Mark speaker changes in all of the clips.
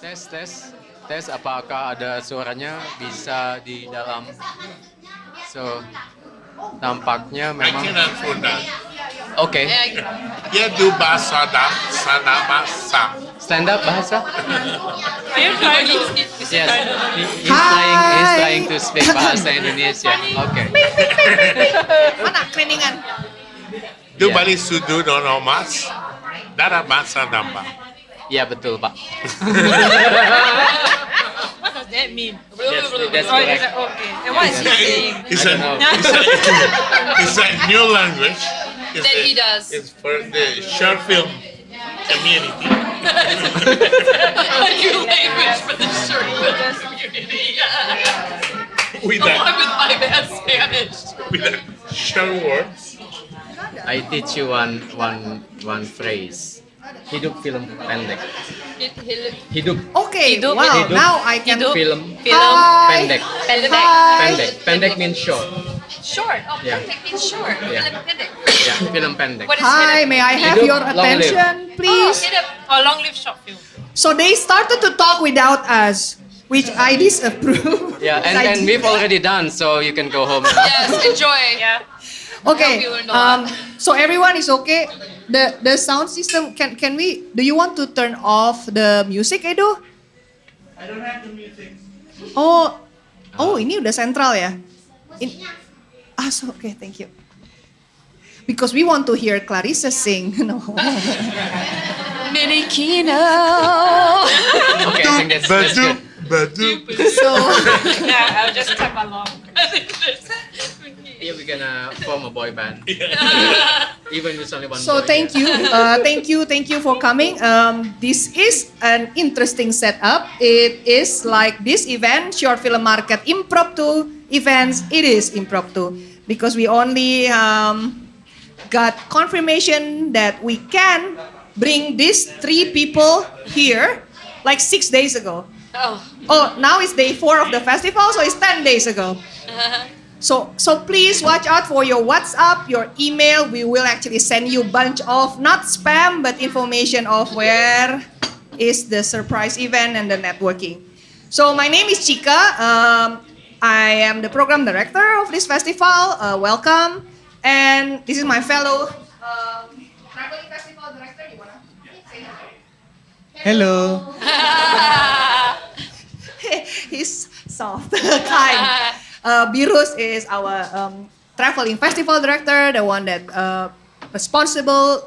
Speaker 1: Tes, tes, tes. Apakah ada suaranya bisa di dalam? So, tampaknya
Speaker 2: I
Speaker 1: memang.
Speaker 2: can answer that.
Speaker 1: Oke.
Speaker 2: Dia do bahasa dan sana bahasa.
Speaker 1: Stand up bahasa?
Speaker 3: Are you trying to?
Speaker 1: Yes. He's trying to speak bahasa Indonesia. Oke.
Speaker 4: Mana kereningan?
Speaker 2: Do
Speaker 1: Yeah.
Speaker 2: balik sudu dono mas. Dara bahasa nambah.
Speaker 1: Iya betul Pak.
Speaker 3: What does that mean?
Speaker 1: That's
Speaker 3: Oh,
Speaker 1: correct.
Speaker 3: okay. And what is he saying?
Speaker 2: It's
Speaker 1: I
Speaker 2: a,
Speaker 1: don't know.
Speaker 2: it's a new language. It's
Speaker 5: That he does.
Speaker 2: It's for the short film community.
Speaker 5: A new language for the short film community.
Speaker 2: With
Speaker 5: The one
Speaker 2: that,
Speaker 5: with my bad Spanish.
Speaker 2: with that short words.
Speaker 1: I teach you one phrase. Hidup film pendek. Hidup
Speaker 4: Okay,
Speaker 5: Hidup.
Speaker 4: wow,
Speaker 1: Hidup.
Speaker 4: now I can.
Speaker 5: Hidup.
Speaker 1: film
Speaker 5: Film.
Speaker 1: pendek.
Speaker 5: Pendek.
Speaker 1: Pendek. Pendek means short.
Speaker 5: Short. Oh,
Speaker 1: Yeah.
Speaker 5: pendek means short.
Speaker 1: Yeah.
Speaker 5: Film pendek.
Speaker 1: Ya, film pendek.
Speaker 5: What is
Speaker 4: Hi,
Speaker 5: hidup?
Speaker 4: may I have
Speaker 1: Hidup,
Speaker 4: your
Speaker 1: long live.
Speaker 4: attention, please?
Speaker 5: Hidup.
Speaker 3: Oh, long live short film.
Speaker 4: So they started to talk without us, which I disapprove.
Speaker 1: Yeah, and we've already done, so you can go home now.
Speaker 5: Yes, enjoy.
Speaker 3: Yeah.
Speaker 4: Okay.
Speaker 5: Hope you will know.
Speaker 4: So everyone is okay. The sound system can we? Do you want to turn off the music, Edo?
Speaker 2: I don't have the music.
Speaker 4: Oh, ini udah sentral ya? So okay, thank you. Because we want to hear Clarissa sing. No.
Speaker 5: Minikino.
Speaker 1: Okay, I think that's good.
Speaker 2: Badu.
Speaker 4: So
Speaker 3: Yeah, I'll just tap along.
Speaker 1: Yeah, we're gonna form a boy band. Even with only one
Speaker 4: So
Speaker 1: boy.
Speaker 4: thank you, thank you for coming. This is an interesting setup. It is like this event, short film market, impromptu events. It is impromptu because we only got confirmation that we can bring these 3 people here like 6 days ago. Oh, now it's day 4 of the festival, so it's 10 days ago. So please watch out for your WhatsApp, your email. We will actually send you a bunch of, not spam, but information of where is the surprise event and the networking. So my name is Chika. I am the program director of this festival. Welcome. And this is my fellow traveling festival director. You wanna say hello? He's soft, kind. Birus is our traveling festival director, the one that responsible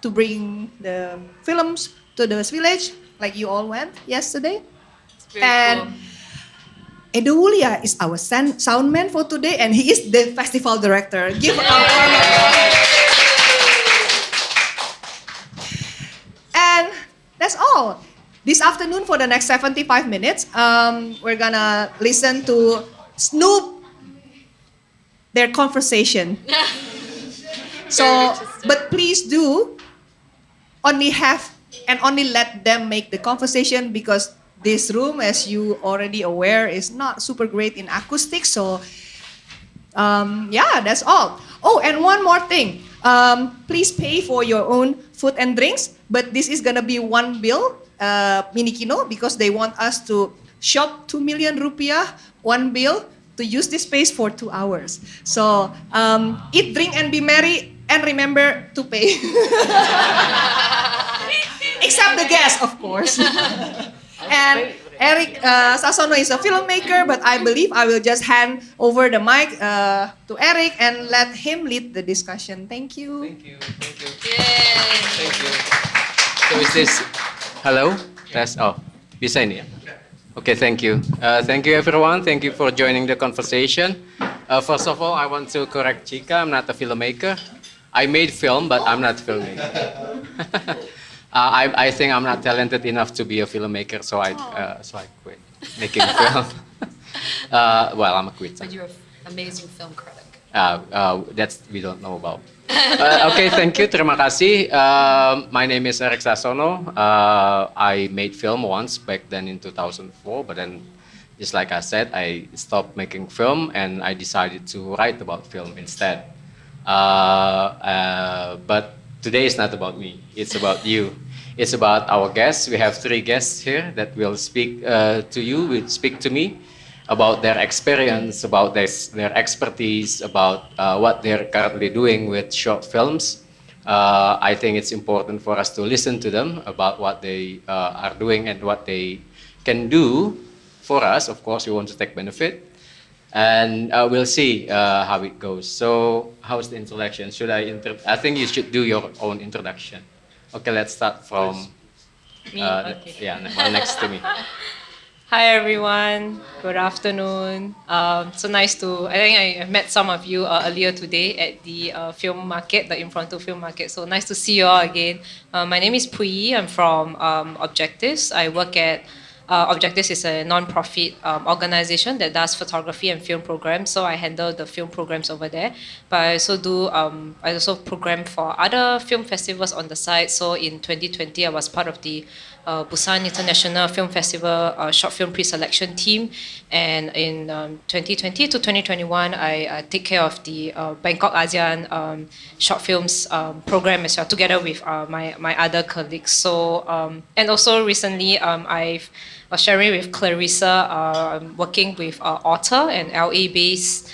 Speaker 4: to bring the films to this village, like you all went yesterday.
Speaker 5: Very
Speaker 4: And
Speaker 5: cool.
Speaker 4: Edo Wulia is our sound man for today, and he is the festival director. Give a round of applause. And that's all. This afternoon, for the next 75 minutes, we're gonna listen to Snoop, their conversation. So, but please do only let them make the conversation, because this room, as you already aware, is not super great in acoustics. So, yeah, that's all. Oh, and one more thing. Please pay for your own food and drinks, but this is gonna be one bill, Minikino, because they want us to shop 2 million rupiah, one bill, to use this space for 2 hours. So, eat, drink, and be merry, and remember to pay. Except the guests, of course. And Eric Sasono is a filmmaker, but I believe I will just hand over the mic to Eric and let him lead the discussion. Thank you.
Speaker 1: Thank you.
Speaker 5: Yay.
Speaker 1: Thank you. So is this hello? Yes. Oh, bisa ini ya. Okay, thank you. Thank you everyone. Thank you for joining the conversation. First of all, I want to correct Chika. I'm not a filmmaker. I made film, but I'm not a filmmaker. I think I'm not talented enough to be a filmmaker, so I quit making film. Well, I'm a quitter.
Speaker 5: But you're an amazing film critic.
Speaker 1: That's we don't know about. Okay, thank you. Terima kasih. My name is Eric Sasono. I made film once back then in 2004, but then, just like I said, I stopped making film and I decided to write about film instead. But today is not about me. It's about you. It's about our guests. We have 3 guests here that will speak to you, will speak to me about their experience, about their expertise, about what they're currently doing with short films. I think it's important for us to listen to them about what they are doing and what they can do for us. Of course, we want to take benefit. And we'll see how it goes. So, how's the introduction? I think you should do your own introduction. Okay, let's start from
Speaker 3: Me? Okay.
Speaker 1: the one next to me.
Speaker 3: Hi everyone. Good afternoon. So nice to. I think I met some of you earlier today at the Filmmarket, the Impromptu Filmmarket. So nice to see you all again. My name is Puiyee. I'm from Objectifs. I work at. Objectives is a non-profit organization that does photography and film programs. So I handle the film programs over there. But I also do. I also program for other film festivals on the side. So in 2020, I was part of the Busan International Film Festival short film pre-selection team, and in 2020 to 2021, I take care of the Bangkok ASEAN short films program as well, together with my other colleagues. So and also recently, I was sharing with Clarissa, I'm working with Otter, an LA-based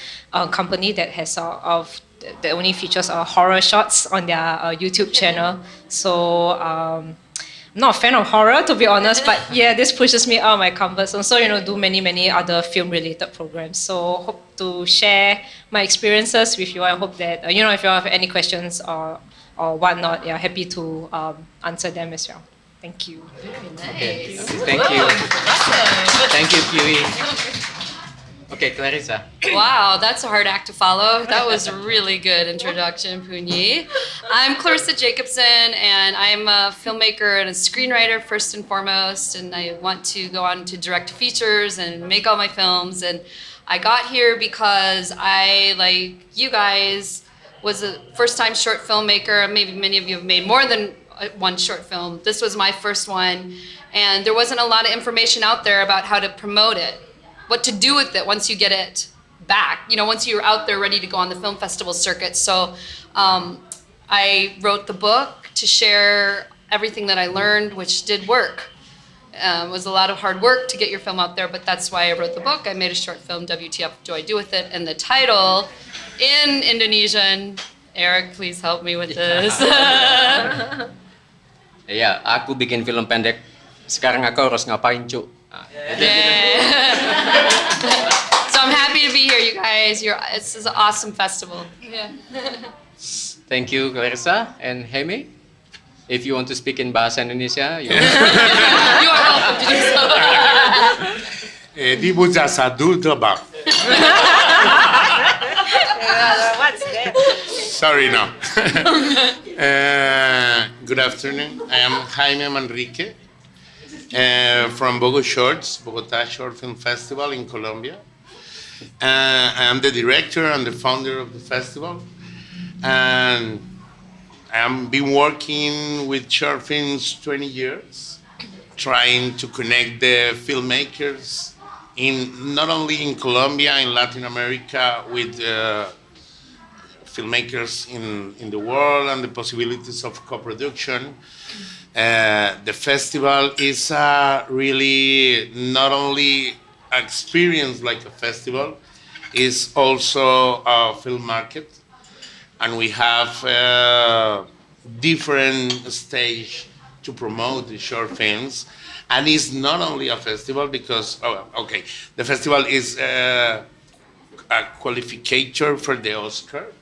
Speaker 3: company that has that only features horror shots on their YouTube channel. So. I'm not a fan of horror, to be honest, but yeah, this pushes me out of my comfort zone. So, do many other film-related programs. So, hope to share my experiences with you. I hope that, if you have any questions or whatnot, yeah, happy to answer them as well. Thank you.
Speaker 5: Nice.
Speaker 1: Thank you.
Speaker 5: Awesome.
Speaker 1: Thank you, Puiyee. Okay, Clarissa.
Speaker 5: Wow, that's a hard act to follow. That was a really good introduction, Puiyee. I'm Clarissa Jacobson, and I'm a filmmaker and a screenwriter first and foremost, and I want to go on to direct features and make all my films. And I got here because I, like you guys, was a first-time short filmmaker. Maybe many of you have made more than one short film. This was my first one, and there wasn't a lot of information out there about how to promote it. What to do with it once you get it back, once you're out there ready to go on the film festival circuit. So I wrote the book to share everything that I learned, which did work. It was a lot of hard work to get your film out there, but that's why I wrote the book. I made a short film, WTF Do I Do With It? And the title in Indonesian, Eric, please help me with this.
Speaker 1: Ya, aku bikin film pendek. Sekarang aku harus ngapain, Cuk?
Speaker 5: Yeah. So I'm happy to be here, you guys. This is an awesome festival. Yeah.
Speaker 1: Thank you, Clarissa and Jaime. If you want to speak in Bahasa Indonesia, you
Speaker 5: You are welcome to do so.
Speaker 2: Di Buja Sadu Tebak.
Speaker 3: What's that?
Speaker 2: Sorry, no. Good afternoon. I am Jaime Manrique from Bogota Short Film Festival in Colombia. I am the director and the founder of the festival. And I have been working with short films 20 years, trying to connect the filmmakers not only in Colombia, in Latin America, with filmmakers in the world and the possibilities of co-production. The festival is really not only experience like a festival, it's also a film market, and we have different stage to promote the short films. And it's not only a festival because, the festival is a qualificator for the Oscar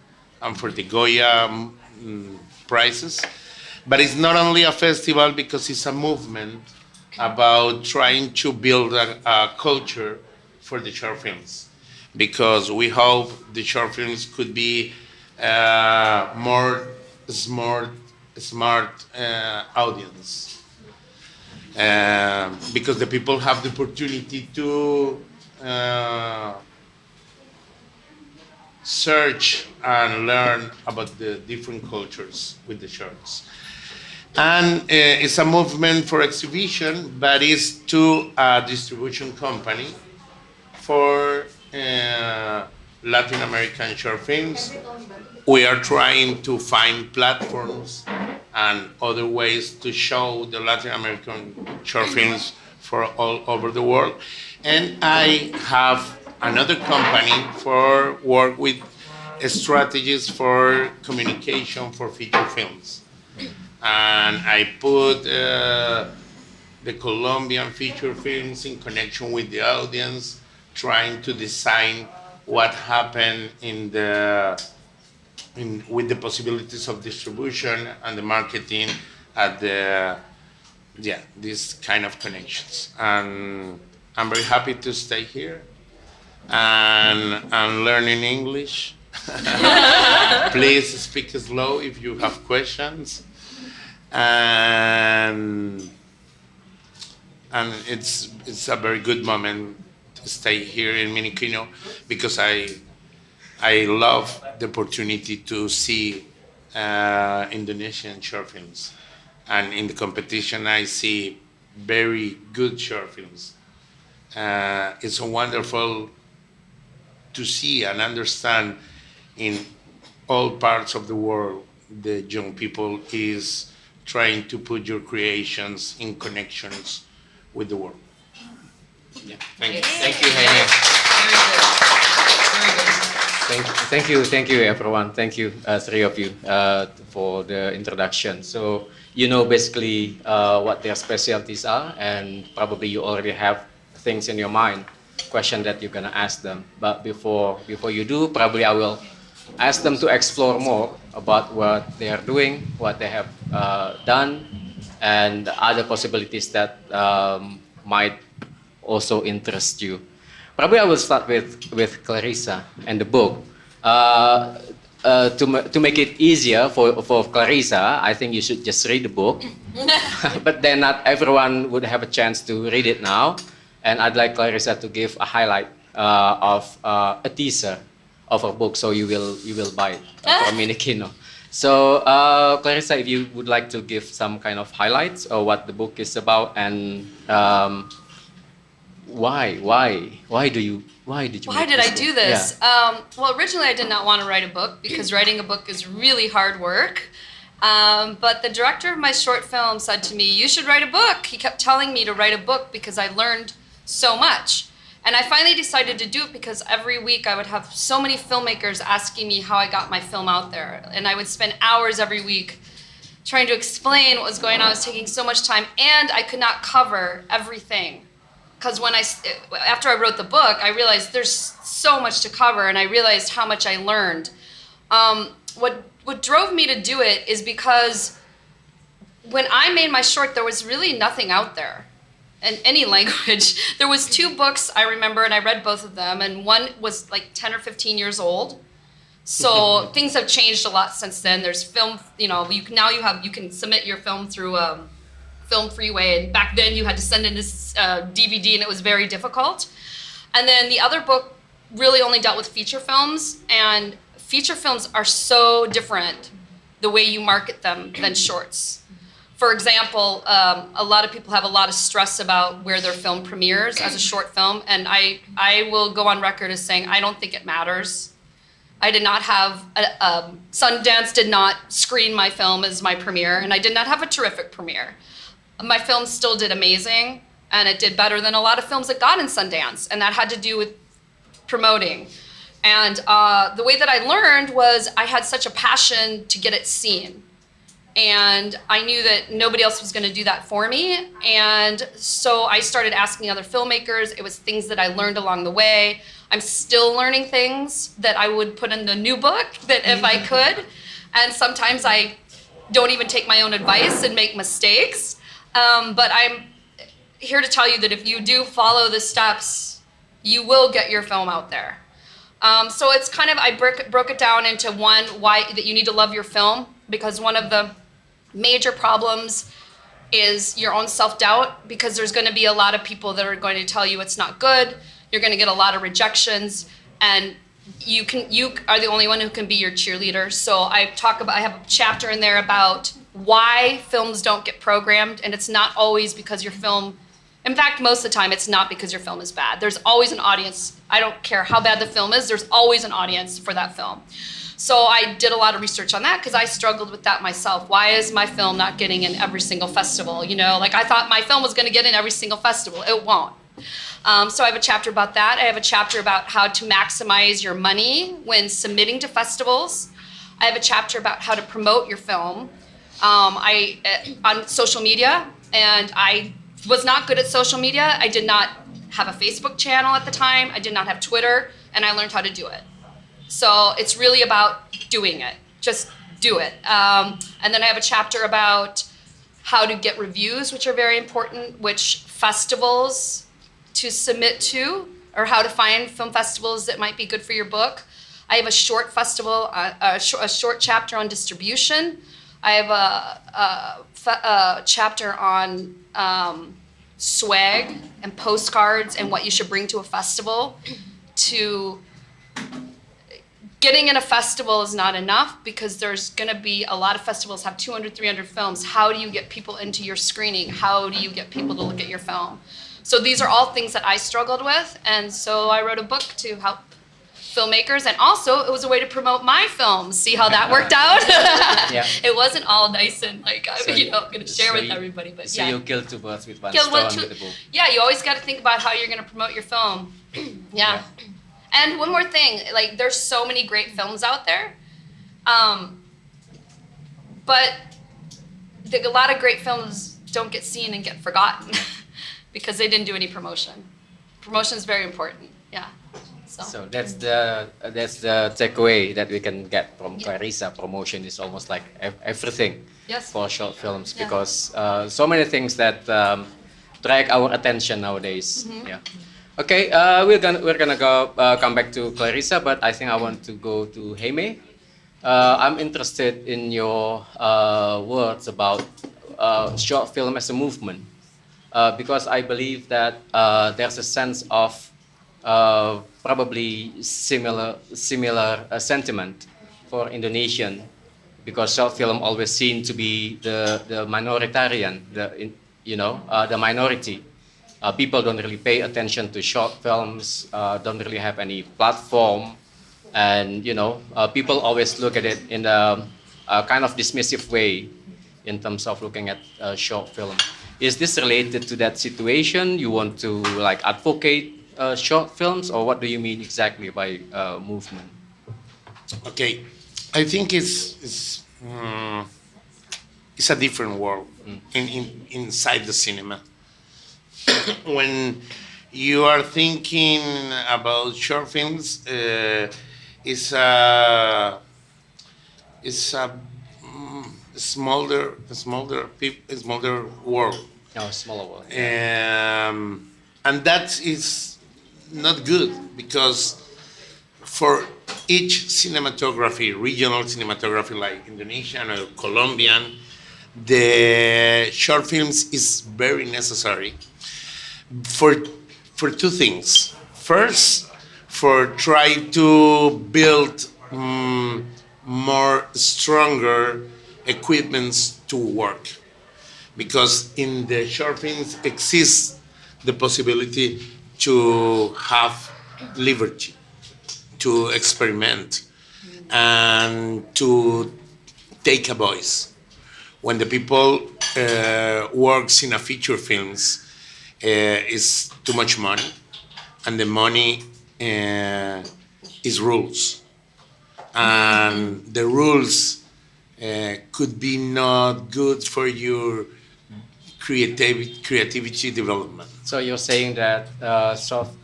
Speaker 2: and for the Goya prizes. But it's not only a festival because it's a movement about trying to build a culture for the short films. Because we hope the short films could be more smart audience. Because the people have the opportunity to search and learn about the different cultures with the shorts. And it's a movement for exhibition, but it's to a distribution company for Latin American short films. We are trying to find platforms and other ways to show the Latin American short films for all over the world. And I have another company for work with strategies for communication for feature films. And I put the Colombian feature films in connection with the audience, trying to design what happened with the possibilities of distribution and the marketing at these kind of connections. And I'm very happy to stay here and learning English. Please speak slow if you have questions. And it's a very good moment to stay here in Minikino because I love the opportunity to see Indonesian short films. And in the competition, I see very good short films. It's so wonderful to see and understand in all parts of the world the young people is trying to put your creations in connections with the world.
Speaker 1: Yeah.
Speaker 2: Thank you.
Speaker 1: Thank you, Jaime.
Speaker 5: Very good. Very good.
Speaker 1: Thank you, everyone. Thank you, three of you, for the introduction. So you know basically what their specialties are, and probably you already have things in your mind, question that you're gonna ask them. But before you do, probably I will ask them to explore more about what they are doing, what they have done, and other possibilities that might also interest you. Probably I will start with Clarissa and the book. To make it easier for Clarissa, I think you should just read the book. But then not everyone would have a chance to read it now. And I'd like Clarissa to give a highlight of a teaser of a book, so you will buy it from Minikino. So Clarissa, if you would like to give some kind of highlights of what the book is about, and why did you
Speaker 5: Why
Speaker 1: make
Speaker 5: did I do
Speaker 1: book?
Speaker 5: this?
Speaker 1: Yeah.
Speaker 5: Well, originally I did not want to write a book because writing a book is really hard work. But the director of my short film said to me, "You should write a book." He kept telling me to write a book because I learned so much. And I finally decided to do it because every week I would have so many filmmakers asking me how I got my film out there. And I would spend hours every week trying to explain what was going on. It was taking so much time, and I could not cover everything. Because after I wrote the book, I realized there's so much to cover, and I realized how much I learned. What drove me to do it is because when I made my short, there was really nothing out there in any language. There was 2 books I remember, and I read both of them, and one was like 10 or 15 years old. So things have changed a lot since then. There's film, you can submit your film through Film Freeway, and back then you had to send in this DVD, and it was very difficult. And then the other book really only dealt with feature films, and feature films are so different the way you market them than shorts. For example, a lot of people have a lot of stress about where their film premieres as a short film, and I will go on record as saying I don't think it matters. I did not have, Sundance did not screen my film as my premiere, and I did not have a terrific premiere. My film still did amazing, and it did better than a lot of films that got in Sundance, and that had to do with promoting. And the way that I learned was I had such a passion to get it seen. And I knew that nobody else was going to do that for me. And so I started asking other filmmakers. It was things that I learned along the way. I'm still learning things that I would put in the new book that if I could. And sometimes I don't even take my own advice and make mistakes. But I'm here to tell you that if you do follow the steps, you will get your film out there. So it's kind of, I broke it down into one, why that you need to love your film, because one of the major problems is your own self-doubt, because there's going to be a lot of people that are going to tell you it's not good. You're going to get a lot of rejections, and you are the only one who can be your cheerleader. So I have a chapter in there about why films don't get programmed, and it's not always because your film, in fact, most of the time, it's not because your film is bad. There's always an audience. I don't care how bad the film is, there's always an audience for that film. So I did a lot of research on that because I struggled with that myself. Why is my film not getting in every single festival? You know, like I thought my film was going to get in every single festival. It won't. So I have a chapter about that. I have a chapter about how to maximize your money when submitting to festivals. I have a chapter about how to promote your film on social media, and I was not good at social media. I did not have a Facebook channel at the time. I did not have Twitter, and I learned how to do it. So it's really about doing it. Just do it. And then I have a chapter about how to get reviews, which are very important, which festivals to submit to, or how to find film festivals that might be good for your book. I have a short festival, a short chapter on distribution. I have a chapter on swag and postcards and what you should bring to a festival. To getting in a festival is not enough because there's going to be a lot of festivals have 200, 300 films. How do you get people into your screening? How do you get people to look at your film? So these are all things that I struggled with, and so I wrote a book to help filmmakers, and also it was a way to promote my film. See how that worked out?
Speaker 1: Yeah.
Speaker 5: It wasn't all nice and like
Speaker 1: So
Speaker 5: going to share with
Speaker 1: you-
Speaker 5: everybody, but
Speaker 1: So
Speaker 5: yeah.
Speaker 1: you killed two birds with one
Speaker 5: Kill
Speaker 1: stone
Speaker 5: one, two-
Speaker 1: with the book.
Speaker 5: Yeah, you always got to think about how you're going to promote your film. Yeah. And one more thing, like there's so many great films out there, but a lot of great films don't get seen and get forgotten because they didn't do any promotion. Promotion is very important. Yeah.
Speaker 1: So that's the takeaway that we can get from Clarissa. Promotion is almost like everything
Speaker 5: Yes.
Speaker 1: for short films
Speaker 5: Yeah.
Speaker 1: because so many things that drag our attention nowadays.
Speaker 5: Mm-hmm.
Speaker 1: Yeah. Okay, we're gonna go come back to Clarissa, but I think I want to go to Jaime. I'm interested in your words about short film as a movement because I believe that there's a sense of probably similar sentiment for Indonesian, because short film always seem to be the minoritarian, the minority. People don't really pay attention to short films, don't really have any platform, and people always look at it in a kind of dismissive way in terms of looking at short film. Is this related to that situation? You want to like advocate short films, or what do you mean exactly by movement?
Speaker 2: Okay, I think it's a different world inside the cinema. When you are thinking about short films, it's a smaller world,
Speaker 1: No, smaller world.
Speaker 2: and that is not good because for each cinematography, regional cinematography like Indonesian or Colombian, the short films is very necessary for two things. First, for try to build more stronger equipments to work, because in the short films exists the possibility to have liberty, to experiment, and to take a voice. When the people works in a feature films, is too much money, and the money is rules, and the rules could be not good for your creativity development.
Speaker 1: So you're saying that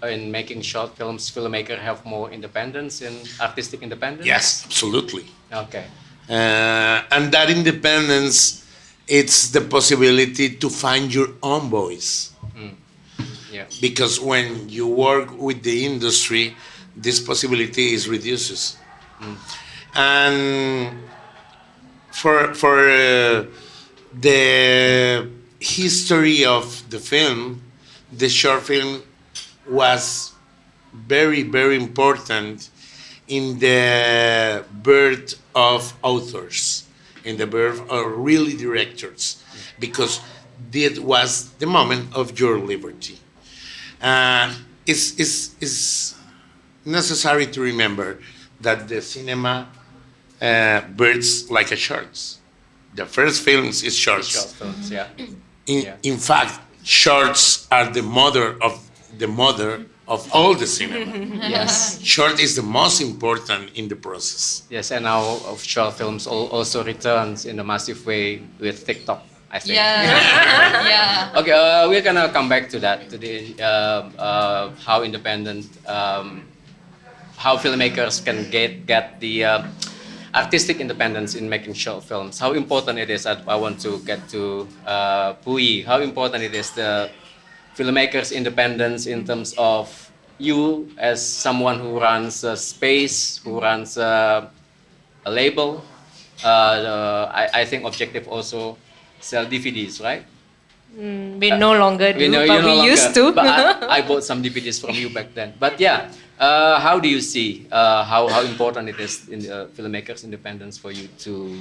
Speaker 1: in making short films, filmmakers have more independence in artistic independence?
Speaker 2: Yes, absolutely.
Speaker 1: Okay.
Speaker 2: And that independence, it's the possibility to find your own voice.
Speaker 1: Yeah.
Speaker 2: Because when you work with the industry, this possibility is reduces. And for the history of the film, the short film was very, very important in the birth of authors, in the birth of really directors, because that was the moment of your liberty. It's necessary to remember that the cinema Birds Like a Shorts. The first films is shorts.
Speaker 1: Short films, yeah.
Speaker 2: In fact, shorts are the mother of all the cinema.
Speaker 1: Yes.
Speaker 2: Short is the most important in the process.
Speaker 1: Yes, and now short films also returns in a massive way with TikTok, I think.
Speaker 5: Yeah. Yeah.
Speaker 1: Okay, we're gonna come back to that, to the how independent, how filmmakers can get the artistic independence in making short films. How important it is. I want to get to Puiyee. How important it is the filmmakers' independence in terms of you as someone who runs a space, who runs a label. I think Objective also sell DVDs, right?
Speaker 3: We no longer do,
Speaker 1: You
Speaker 3: but
Speaker 1: no
Speaker 3: we
Speaker 1: longer,
Speaker 3: used to.
Speaker 1: But I bought some DVDs from you back then. But yeah, how do you see how important it is in the filmmakers' independence for you to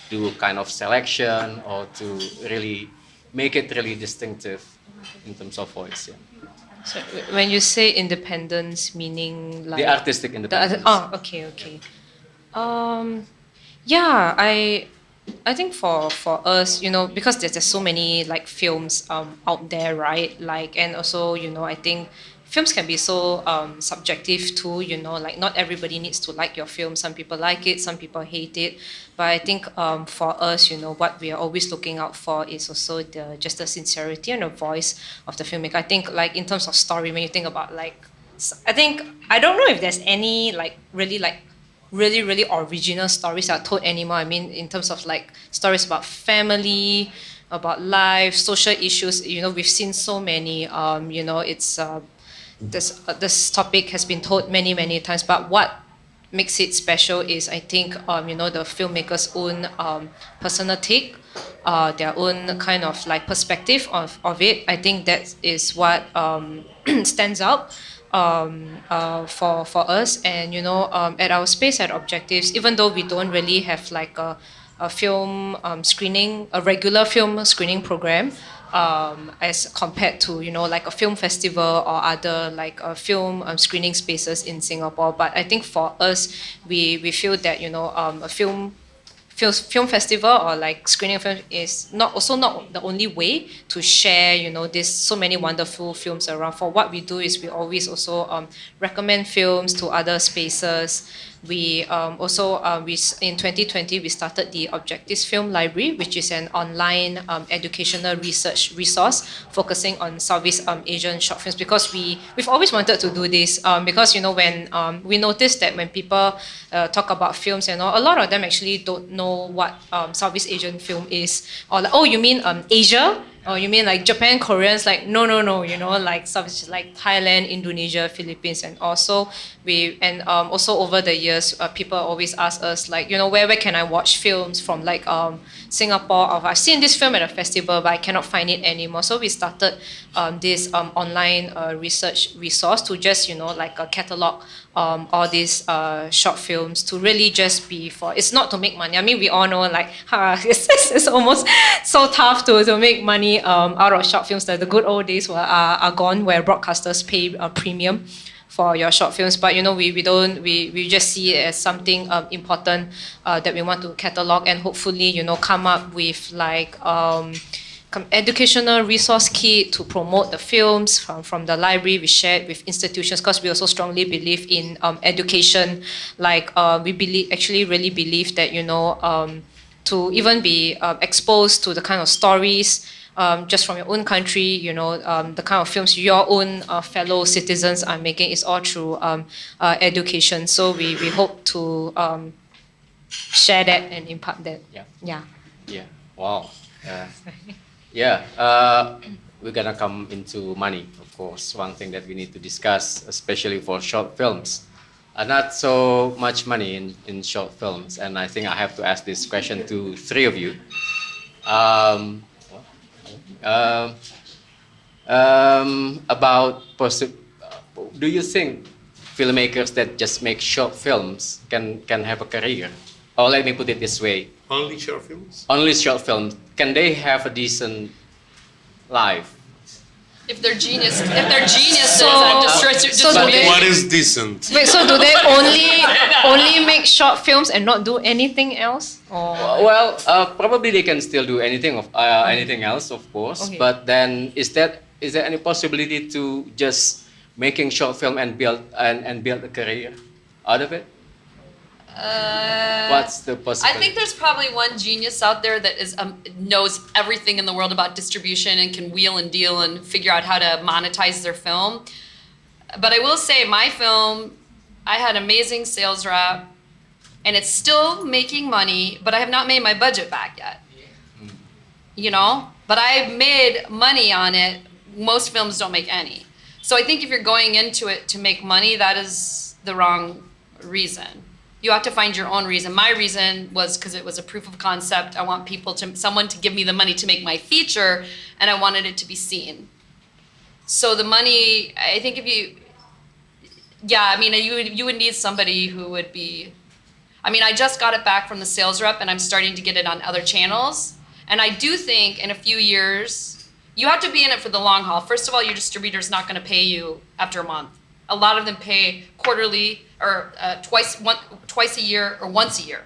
Speaker 1: do kind of selection or to really make it really distinctive in terms of voice? Yeah.
Speaker 3: So when you say independence, meaning like
Speaker 1: The artistic independence.
Speaker 3: Okay. Yeah, I think for us, because there's so many like films out there, right? Like, and also, I think films can be so subjective too, like not everybody needs to like your film. Some people like it, some people hate it. But I think for us, what we are always looking out for is also just the sincerity and the voice of the filmmaker. I think like in terms of story, when you think about like, I don't know if there's any really original stories that are told anymore. I mean, in terms of like stories about family, about life, social issues, we've seen so many, it's, this topic has been told many, many times, but what makes it special is, I think, the filmmaker's own personal take, their own kind of like perspective of it. I think that is what stands out for us. And at our space at Objectives, even though we don't really have like a film screening, a regular film screening program, as compared to like a film festival or other like film screening spaces in Singapore. But I think for us, we feel that a film festival or like screening of film is not the only way to share there's so many wonderful films around. For what we do is we always also recommend films to other spaces. We also in 2020 we started the Objectives Film Library, which is an online educational research resource focusing on Southeast Asian short films, because we've always wanted to do this, because when we noticed that when people talk about films and all, a lot of them actually don't know what Southeast Asian film is, or like, oh, you mean Asia? Or you mean like Japan, Koreans? Like no, like Southeast, like Thailand, Indonesia, Philippines, and also also over the years, people always ask us like, where can I watch films from, like Singapore, or I've seen this film at a festival but I cannot find it anymore. So we started this online research resource to just like catalog all these short films, to really just be for, it's not to make money. I mean, we all know like it's almost so tough to make money out of short films. That the good old days are gone, where broadcasters pay a premium for your short films. But we just see it as something important that we want to catalog, and hopefully come up with like educational resource kit to promote the films from the library. We share it with institutions, because we also strongly believe in education. Like we really believe that to even be exposed to the kind of stories just from your own country, the kind of films your own fellow citizens are making, is all through education. So we hope to share that and impart that.
Speaker 1: Yeah. Wow. We're gonna come into money, of course. One thing that we need to discuss, especially for short films. Not so much money in short films, and I think I have to ask this question to three of you. Do you think filmmakers that just make short films can have a career? Or let me put it this way.
Speaker 2: Only short films?
Speaker 1: Only short films. Can they have a decent life?
Speaker 5: If they're geniuses,
Speaker 3: So-
Speaker 5: I'm just
Speaker 3: so do they-
Speaker 2: What is decent?
Speaker 3: Wait, so do they only make short films and not do anything else? Or
Speaker 1: Well, probably they can still do anything else, of course.
Speaker 3: Okay.
Speaker 1: But then, is there any possibility to just making short film and build a career out of it? What's the
Speaker 5: I
Speaker 1: possibility?
Speaker 5: think there's probably one genius out there that knows everything in the world about distribution and can wheel and deal and figure out how to monetize their film. But I will say, my film, I had amazing sales rep, and it's still making money, but I have not made my budget back yet. You know, but I've made money on it. Most films don't make any. So I think if you're going into it to make money, that is the wrong reason. You have to find your own reason. My reason was because it was a proof of concept. I want someone to give me the money to make my feature, and I wanted it to be seen. So the money, I think you would need somebody who would be, I just got it back from the sales rep, and I'm starting to get it on other channels. And I do think in a few years, you have to be in it for the long haul. First of all, your distributor's not going to pay you after a month. A lot of them pay quarterly or twice a year or once a year.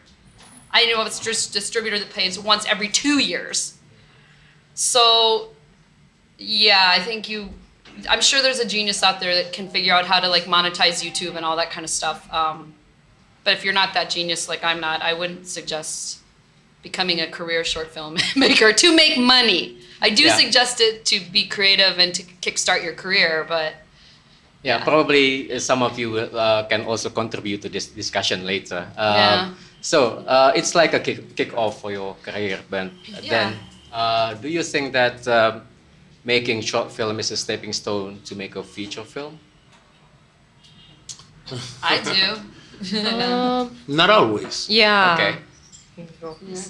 Speaker 5: I know of a distributor that pays once every 2 years. So, yeah, I think I'm sure there's a genius out there that can figure out how to monetize YouTube and all that kind of stuff. But if you're not that genius like I'm not, I wouldn't suggest becoming a career short film maker to make money. I do suggest it to be creative and to kickstart your career, but
Speaker 1: Yeah, probably some of you can also contribute to this discussion later. So it's like a kick off for your career, but then do you think that making short film is a stepping stone to make a feature film?
Speaker 5: I do.
Speaker 2: Not always.
Speaker 3: yeah.
Speaker 1: Okay.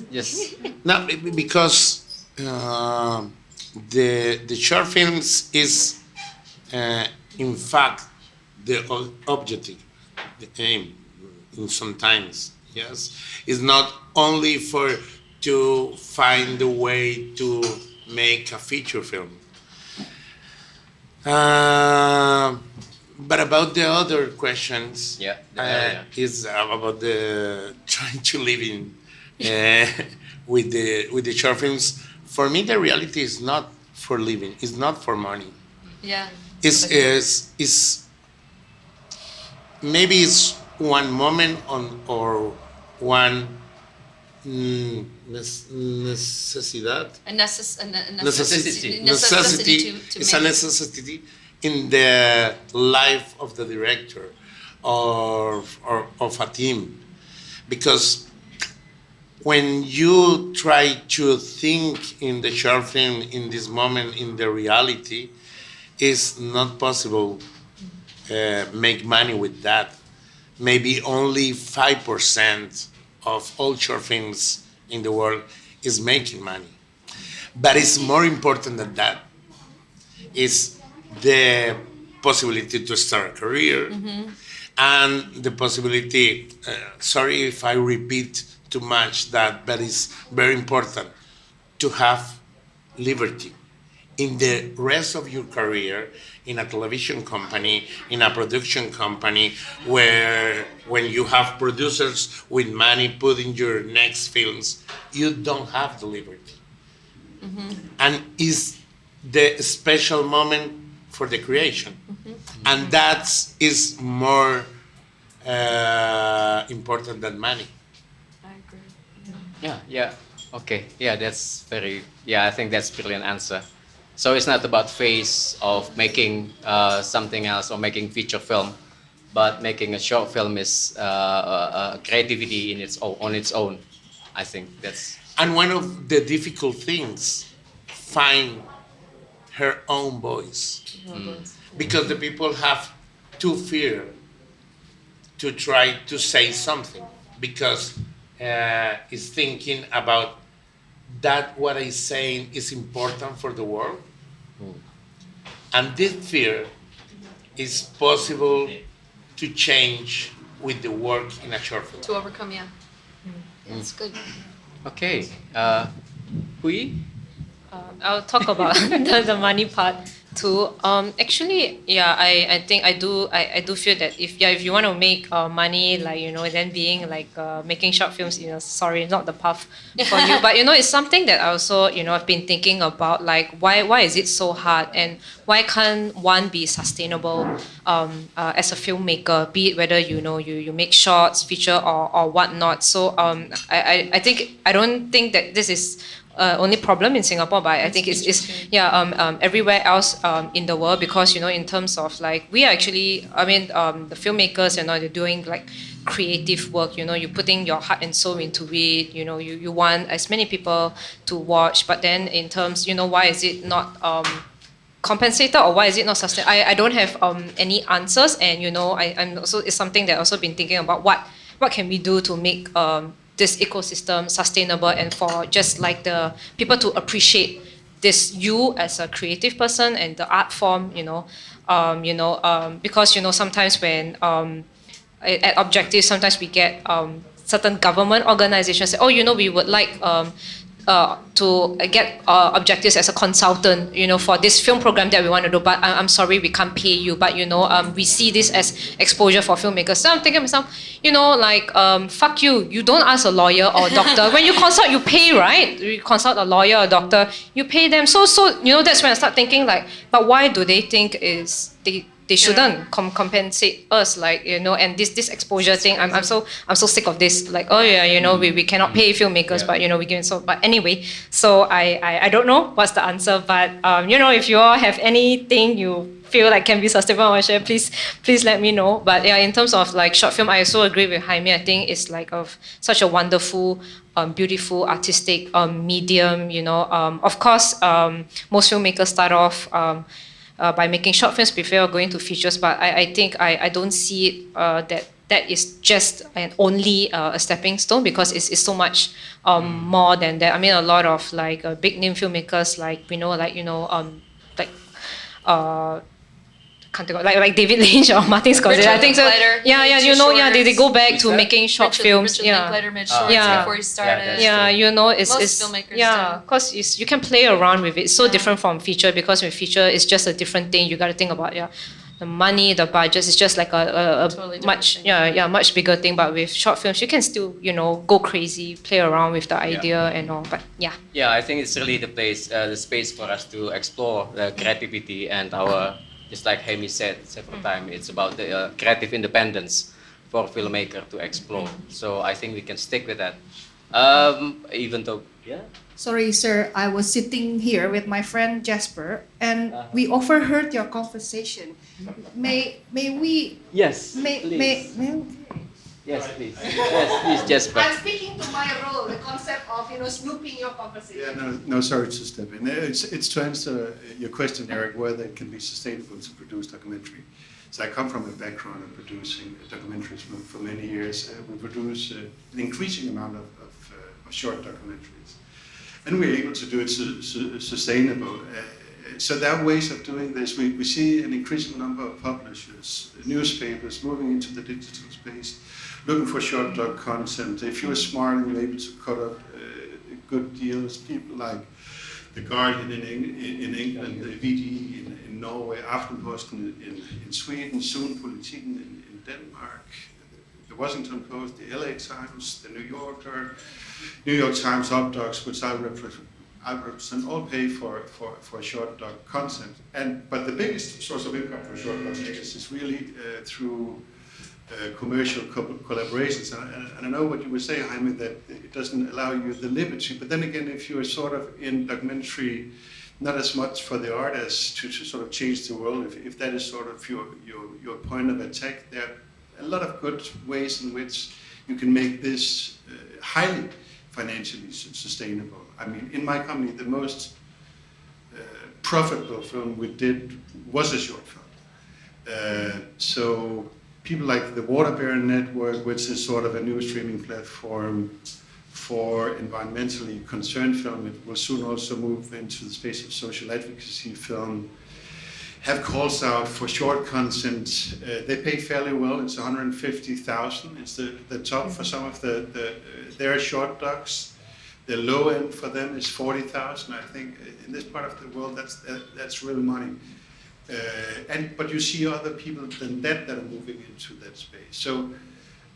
Speaker 1: Yes.
Speaker 2: No, because the short films is in fact the objective, the aim. In sometimes, yes, is not only to find a way to make a feature film. But about the other questions, is about the trying to live in with the short films. For me, the reality is not for living. It's not for money.
Speaker 5: Yeah.
Speaker 2: Is maybe it's one moment or one necesidad.
Speaker 1: Necessity.
Speaker 2: Necessity. It's a necessity in the life of the director or of a team, because when you try to think in the short film in this moment in the reality, it's not possible make money with that. Maybe only 5% of all short films in the world is making money. But it's more important than that. It's the possibility to start a career and the possibility, sorry if I repeat too much that, but it's very important to have liberty in the rest of your career, in a television company, in a production company, where when you have producers with money put in your next films, you don't have the liberty. And it's the special moment for the creation. And that is more important than money.
Speaker 5: I agree.
Speaker 1: Yeah. Okay. Yeah, I think that's a brilliant answer. So it's not about phase of making something else or making feature film, but making a short film is creativity on its own. I think that's.
Speaker 2: And one of the difficult things, find her own voice. Because the people have to fear to try to say something, because it's thinking about that what I'm saying is important for the world. And this fear is possible to change with the work in a short film.
Speaker 5: To overcome, yeah. That's good.
Speaker 1: Okay. Puiyee?
Speaker 3: I'll talk about the money part. too. Actually, yeah, I think I do feel that if you want to make money, like then being like making short films, sorry, not the path for you. But it's something that I also I've been thinking about, like why is it so hard, and why can't one be sustainable as a filmmaker, be it whether you make shorts, feature or whatnot. So I think I don't think that this is only problem in Singapore, but I think it's everywhere else in the world, because in terms of like we are actually, I mean, the filmmakers, they're doing like creative work. You're putting your heart and soul into it. You want as many people to watch, but then in terms, why is it not compensated, or why is it not sustained? I don't have any answers, and I'm also, it's something that I've also been thinking about. What can we do to make this ecosystem sustainable, and for just like the people to appreciate this, you as a creative person and the art form, because sometimes when at Objectifs, sometimes we get certain government organizations say, we would like to get Objectives as a consultant, for this film program that we want to do, but I'm sorry, we can't pay you. But we see this as exposure for filmmakers. So I'm thinking to myself, fuck you. You don't ask a lawyer or a doctor. When you consult, you pay, right? You consult a lawyer or a doctor, you pay them. So that's when I start thinking like, but why do they think they shouldn't compensate us, and this exposure thing. I'm so sick of this. Like, we cannot pay filmmakers, but we give so. But anyway, so I don't know what's the answer, but if you all have anything you feel like can be sustainable or share, please let me know. But yeah, in terms of like short film, I also agree with Jaime. I think it's like of such a wonderful, beautiful, artistic medium. Of course, most filmmakers start off by making short films before going to features, but I think I don't see it that is just and only a stepping stone, because it's so much more than that. I mean, a lot of like big name filmmakers, can't think of, like David Lynch or Martin Scorsese. I think so. They go back to making short films.
Speaker 5: Richard Linklater made shorts before he started.
Speaker 3: Most
Speaker 5: filmmakers
Speaker 3: because you can play around with it. It's so different from feature, because with feature it's just a different thing. You got to think about the money, the budgets. It's just like a
Speaker 5: totally
Speaker 3: much
Speaker 5: thing.
Speaker 3: much bigger thing. But with short films, you can still go crazy, play around with the idea and all. But
Speaker 1: Yeah, I think it's really the space for us to explore the creativity and our. Just like Jaime said several times, it's about the creative independence for a filmmaker to explore. So I think we can stick with that. Even though,
Speaker 4: Sorry, sir, I was sitting here with my friend Jasper, and we overheard your conversation. May we?
Speaker 1: Yes,
Speaker 4: May?
Speaker 1: yes, please. Yes, please, Jasper.
Speaker 4: I'm speaking to my role, the concept of snooping your conversation.
Speaker 6: Yeah, no, sorry to step in. It's to answer your question, Eric, whether it can be sustainable to produce documentary. So I come from a background of producing documentaries for many years. We produce an increasing amount of short documentaries, and we're able to do it sustainable. So there are ways of doing this. We see an increasing number of publishers, newspapers moving into the digital space, looking for short doc content. If you're smart and you're able to cut out good deals, people like The Guardian in England, the VD in Norway, Aftenposten in Sweden, soon Politiken in Denmark, the Washington Post, the LA Times, the New Yorker, New York Times, Updocs, which I represent, all pay for short doc content. But the biggest source of income for short doc makers is really through commercial collaborations. And I know what you would say, Jaime, that it doesn't allow you the liberty. But then again, if you're sort of in documentary, not as much for the art as to sort of change the world, if that is sort of your point of attack, there are a lot of good ways in which you can make this highly financially sustainable. I mean, in my company, the most profitable film we did was a short film. So people like the Water Baron Network, which is sort of a new streaming platform for environmentally concerned film, it will soon also move into the space of social advocacy film, have calls out for short content. They pay fairly well. It's 150,000. It's the top for some of their short docs. The low end for them is 40,000. I think in this part of the world, that's real money. But you see other people than that are moving into that space. So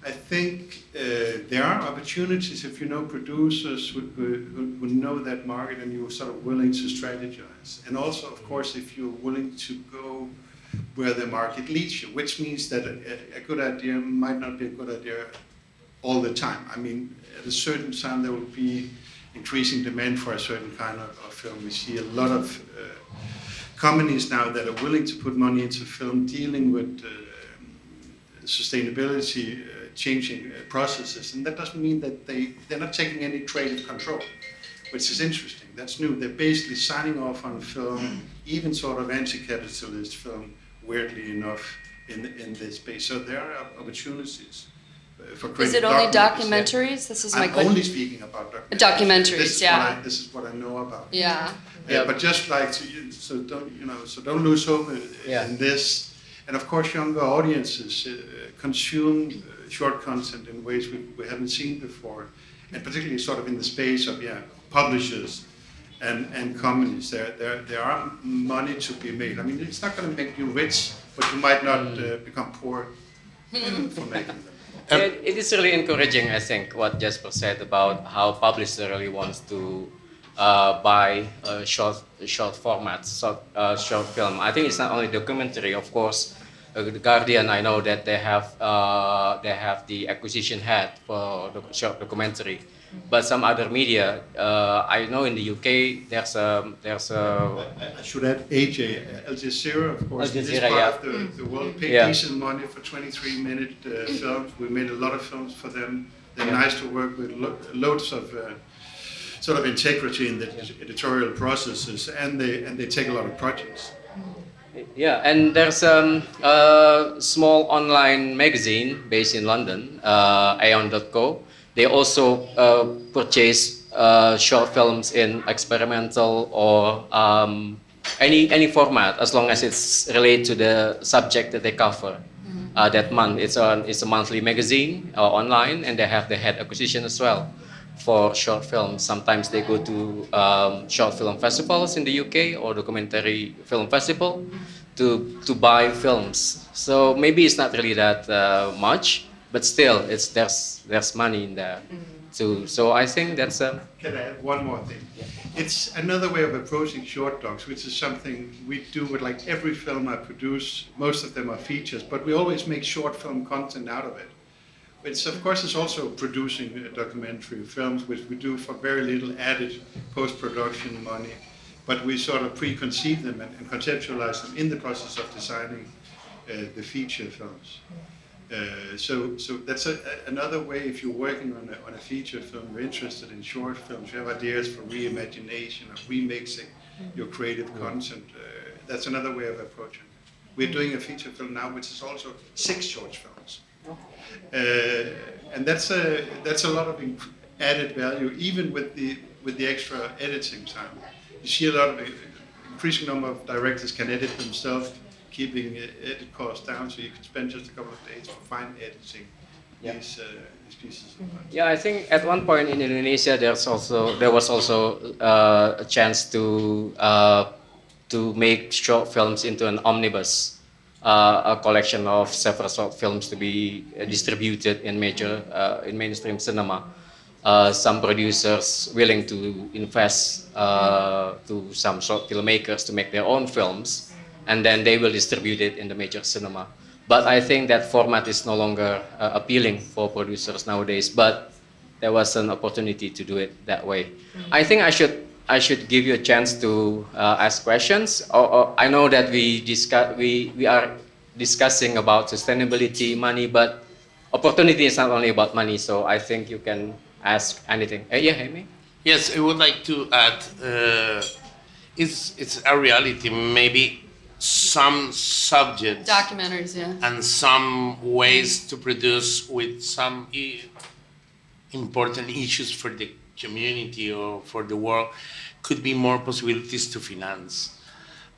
Speaker 6: I think there are opportunities if you know producers who know that market and you're sort of willing to strategize. And also, of course, if you're willing to go where the market leads you, which means that a good idea might not be a good idea all the time. I mean, at a certain time there will be increasing demand for a certain kind of film. We see a lot of companies now that are willing to put money into film, dealing with sustainability, changing processes, and that doesn't mean that they're not taking any creative control, which is interesting. That's new. They're basically signing off on film, even sort of anti-capitalist film, weirdly enough, in this space. So there are opportunities for creative.
Speaker 5: Is it only
Speaker 6: documentaries.
Speaker 5: documentaries? This is my
Speaker 6: I'm
Speaker 5: question.
Speaker 6: only speaking about documentaries.
Speaker 5: Documentaries, yeah.
Speaker 6: This is what I know about.
Speaker 5: Yeah.
Speaker 6: But just like so don't lose hope in this. And of course, younger audiences consume short content in ways we haven't seen before, and particularly sort of in the space of publishers and companies. There are money to be made. I mean, it's not going to make you rich, but you might not become poor for making them.
Speaker 1: It is really encouraging, I think, what Jasper said about how publisher really wants to buy short formats, short film. I think it's not only documentary, of course. The Guardian, I know that they have the acquisition head for the short documentary, but some other media, I know in the UK there's a.
Speaker 6: I should add AJ, Al Jazeera, of course.
Speaker 1: Al
Speaker 6: This
Speaker 1: Jazeera,
Speaker 6: part of the world paid
Speaker 1: Yeah.
Speaker 6: decent money for 23-minute films. We made a lot of films for them. They're nice to work with, loads of sort of integrity in the editorial processes, and they take a lot of projects.
Speaker 1: Yeah, and there's a small online magazine based in London, aeon.co. They also purchase short films in experimental or any format, as long as it's related to the subject that they cover that month. It's a monthly magazine online, and they have the head acquisition as well for short films. Sometimes they go to short film festivals in the UK or documentary film festival to buy films. So maybe it's not really that much, but still, there's money in there too. So I think that's
Speaker 6: Can I add one more thing? It's another way of approaching short docs, which is something we do with like every film I produce. Most of them are features, but we always make short film content out of it. It's, of course, it's also producing documentary films, which we do for very little added post-production money, but we sort of preconceive them and conceptualize them in the process of designing the feature films. So that's another way. If you're working on a feature film, you're interested in short films, you have ideas for reimagination or remixing your creative content. That's another way of approaching it. We're doing a feature film now, which is also 6 short films. And that's a lot of added value, even with the extra editing time. You see a lot of increasing number of directors can edit themselves, keeping edit costs down, so you can spend just a couple of days for fine editing these pieces of content.
Speaker 1: Yeah, I think at one point in Indonesia there was also a chance to make short films into an omnibus. A collection of several short films to be distributed in mainstream cinema. Some producers willing to invest to some short filmmakers to make their own films, and then they will distribute it in the major cinema. But I think that format is no longer appealing for producers nowadays. But there was an opportunity to do it that way. I think I should give you a chance to ask questions. I know that we are discussing about sustainability, money, but opportunity is not only about money. So I think you can ask anything. Jaime?
Speaker 2: Yes, I would like to add. It's a reality. Maybe some subjects,
Speaker 5: Documentaries, yeah.
Speaker 2: and some ways to produce with some important issues for the community or for the world could be more possibilities to finance.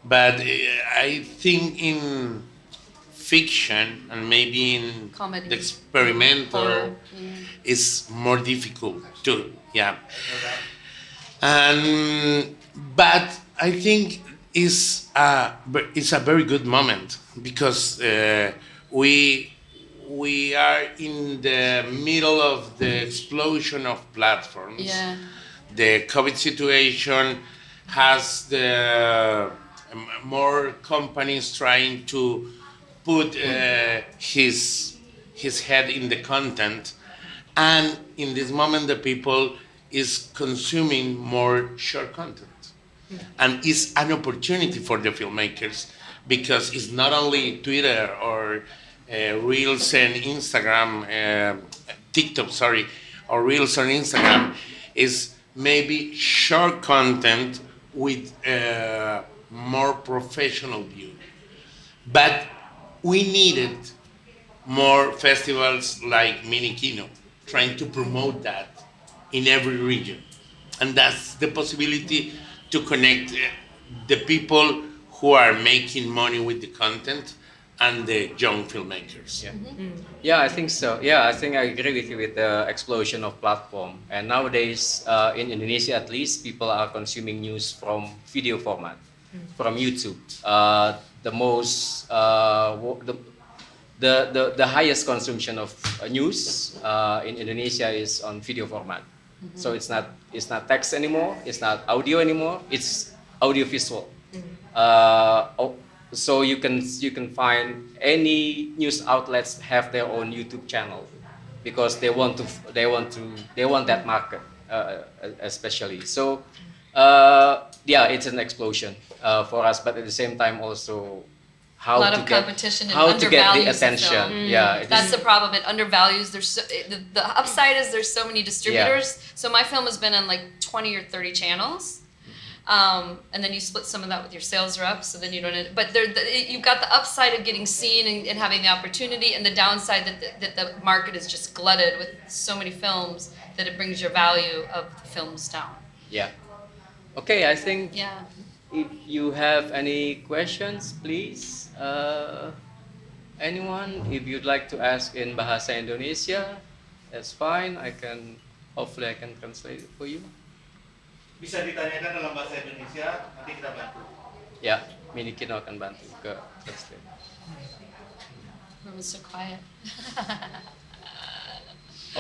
Speaker 2: But I think in fiction and maybe in
Speaker 5: Comedy.
Speaker 2: the experimental
Speaker 5: Horror,
Speaker 2: is more difficult too. Yeah. And but I think it's a very good moment because we are in the middle of the explosion of platforms.
Speaker 5: Yeah.
Speaker 2: The COVID situation has the more companies trying to put his head in the content, and in this moment the people is consuming more short content, and it's an opportunity for the filmmakers because it's not only Twitter or Reels and Instagram, TikTok, sorry, or Reels on Instagram. Is maybe short content with a more professional view. But we needed more festivals like Minikino, trying to promote that in every region. And that's the possibility to connect the people who are making money with the content and the young filmmakers.
Speaker 1: Yeah. Yeah, I think so. Yeah, I think I agree with you with the explosion of platform. And nowadays, in Indonesia at least, people are consuming news from video format, from YouTube. The most, the highest consumption of news in Indonesia is on video format. So it's not text anymore. It's not audio anymore. It's audio visual. So you can find any news outlets have their own YouTube channel because they want that market especially. So yeah, it's an explosion for us, but at the same time also
Speaker 5: A lot of competition and
Speaker 1: how to get the
Speaker 5: undervalues the
Speaker 1: attention.
Speaker 5: film.
Speaker 1: Yeah,
Speaker 5: That's the problem. It undervalues. The upside is there's so many distributors. So my film has been on like 20 or 30 channels. And then you split some of that with your sales reps, so then you don't. But you've got the upside of getting seen and having the opportunity, and the downside that the market is just glutted with so many films that it brings your value of the films down.
Speaker 1: Yeah. Okay, I think
Speaker 5: Yeah.
Speaker 1: if you have any questions, please, anyone, if you'd like to ask in Bahasa Indonesia, that's fine. Hopefully I can translate it for you.
Speaker 7: Bisa ditanyakan dalam bahasa Indonesia, nanti kita bantu.
Speaker 1: Ya, Minikino akan bantu ke translate.
Speaker 5: It was so quiet.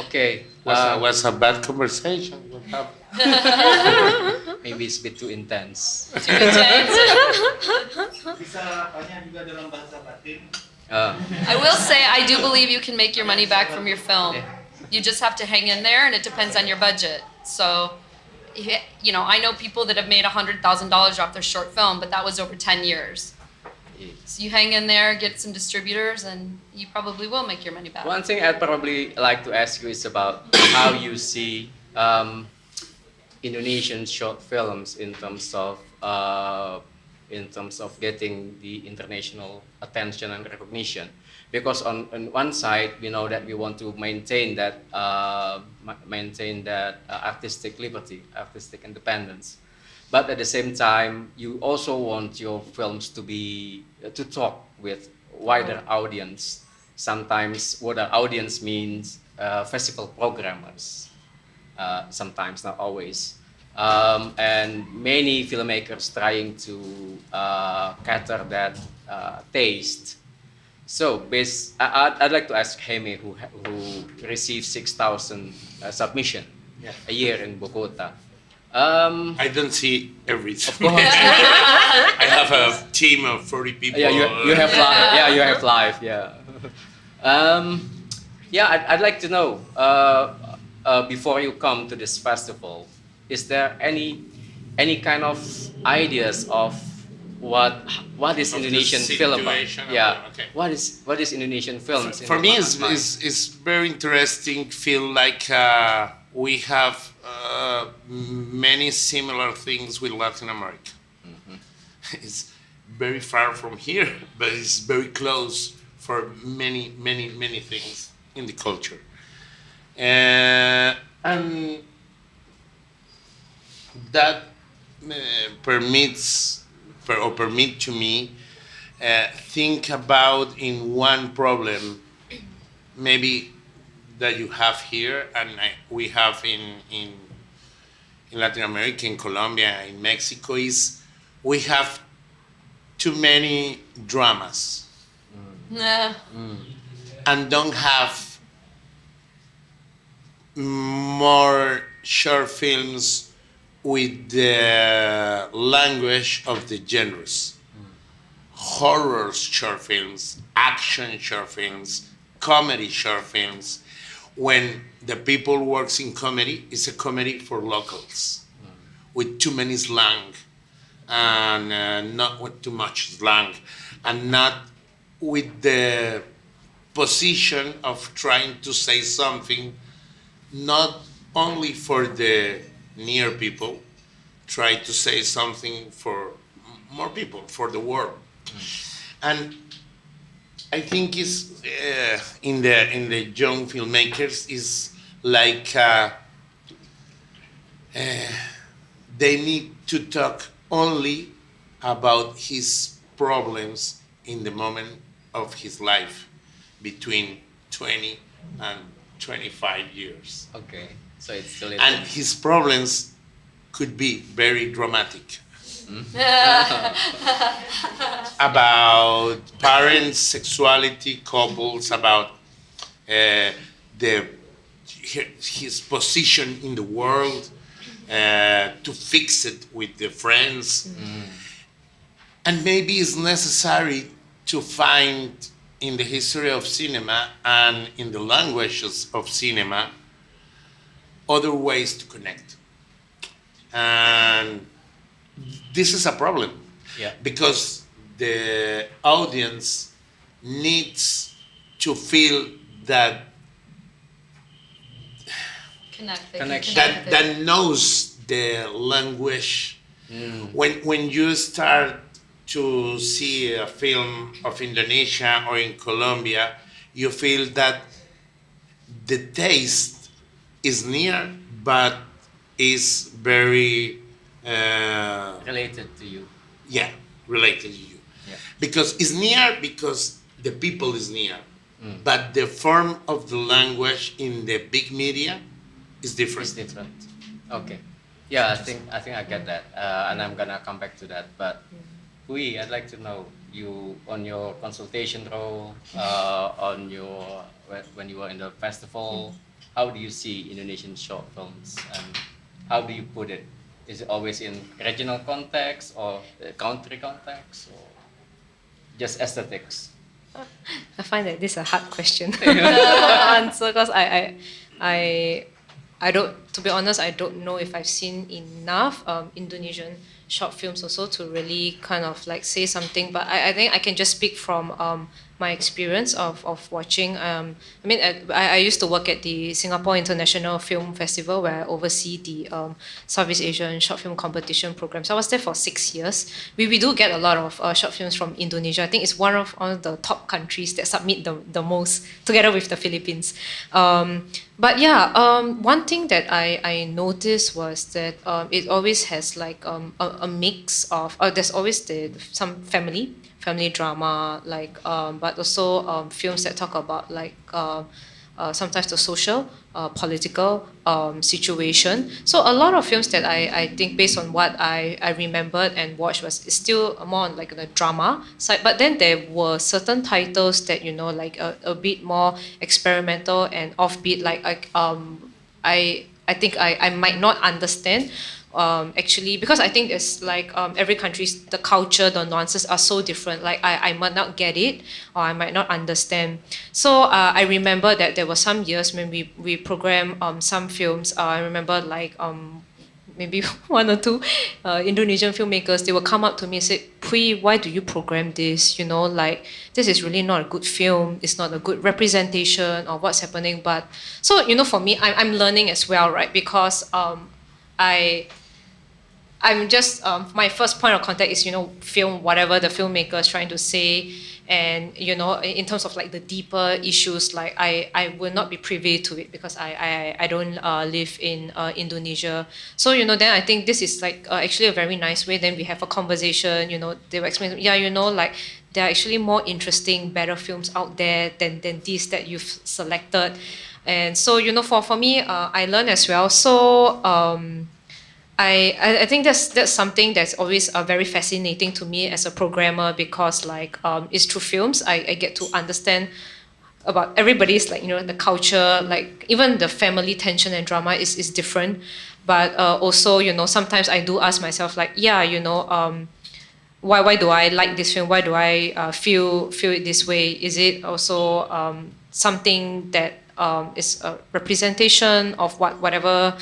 Speaker 1: Okay.
Speaker 2: Was a bad conversation. What happened?
Speaker 1: Maybe it's a bit too intense.
Speaker 5: Too intense.
Speaker 7: Bisa tanya juga dalam bahasa batin.
Speaker 5: I will say I do believe you can make your money back from your film. You just have to hang in there, and it depends on your budget. So, you know, I know people that have made $100,000 off their short film, but that was over 10 years. So you hang in there, get some distributors, and you probably will make your money back.
Speaker 1: One thing I'd probably like to ask you is about how you see Indonesian short films in terms of getting the international attention and recognition. Because on one side, we know that we want to maintain that artistic liberty, artistic independence. But at the same time, you also want your films to talk with wider audience. Sometimes what an audience means festival programmers. Sometimes, not always. And many filmmakers trying to cater that taste. So, I'd like to ask Jaime, who receives 6,000 submission a year in BOGOTA.
Speaker 2: I don't see everything.
Speaker 1: Of course.
Speaker 2: I have a team of 40 people.
Speaker 1: Yeah, you have live. Yeah, you have live. Yeah. Yeah, I'd like to know before you come to this festival, is there any kind of ideas of what is
Speaker 2: Of the
Speaker 1: Indonesian film about?
Speaker 2: situation of
Speaker 1: Yeah.
Speaker 2: okay.
Speaker 1: What is Indonesian films?
Speaker 2: For me, it's very interesting. Feel like we have many similar things with Latin America. It's very far from here, but it's very close for many things in the culture. And that permit to me think about in one problem maybe that you have here and we have in Latin America, in Colombia, in Mexico, is we have too many dramas and don't have more short films with the language of the genres. Horror short films, action short films, comedy short films. When the people works in comedy, it's a comedy for locals with too many slang and not with too much slang and not with the position of trying to say something not only for the near people, try to say something for more people, for the world. And I think it's in the young filmmakers is like they need to talk only about his problems in the moment of his life between 20 and 25 years.
Speaker 1: Okay, so it's a little.
Speaker 2: And his problems could be very dramatic. About parents, sexuality, couples, about his position in the world, to fix it with the friends. And maybe it's necessary to find in the history of cinema and in the languages of cinema other ways to connect. And this is a problem, because the audience needs to feel that that knows the language. When you start to see a film of Indonesia or in Colombia, you feel that the taste is near, but is very
Speaker 1: related to you.
Speaker 2: Yeah, related to you.
Speaker 1: Yeah.
Speaker 2: Because it's near because the people is near, but the form of the language in the big media is different.
Speaker 1: It's different. Okay. Yeah, I think I get that, and I'm gonna come back to that. But Puiyee, I'd like to know you on your consultation role, on your when you were in the festival. How do you see Indonesian short films, and how do you put it? Is it always in regional context or country context, or just aesthetics?
Speaker 3: I find that this is a hard question to answer because I don't, to be honest, I don't know if I've seen enough Indonesian short films also to really kind of like say something. But I think I can just speak from my experience of watching. I mean, I used to work at the Singapore International Film Festival where I oversee the Southeast Asian short film competition program. So I was there for 6 years. We do get a lot of short films from Indonesia. I think it's one of the top countries that submit the most, together with the Philippines. But yeah, one thing that I noticed was that it always has like a mix of, there's always some family drama, like but also films that talk about like sometimes the social, political situation. So a lot of films that I think based on what I remembered and watched was still more on like the drama side. But then there were certain titles that, you know, like a bit more experimental and offbeat. Like I think I might not understand. Actually, because I think it's like every country's, the culture, the nuances are so different. Like I might not get it or I might not understand. So I remember that there were some years when we programmed some films. I remember like maybe one or two Indonesian filmmakers, they will come up to me and say, Puiyee, why do you program this? You know, like this is really not a good film. It's not a good representation of what's happening. But so, you know, for me, I'm learning as well, right? Because I'm just, my first point of contact is, you know, film whatever the filmmaker is trying to say. And, you know, in terms of like the deeper issues, like I will not be privy to it because I don't live in Indonesia. So, you know, then I think this is like actually a very nice way. Then we have a conversation, you know, they will explain, yeah, you know, like there are actually more interesting, better films out there than these that you've selected. And so, you know, for me, I learn as well. So, I think that's something that's always very fascinating to me as a programmer, because it's through films I get to understand about everybody's, like, the culture, like even the family tension and drama is different. But also, sometimes I do ask myself, like, why do I like this film? Why do I feel it this way? Is it also something that is a representation of whatever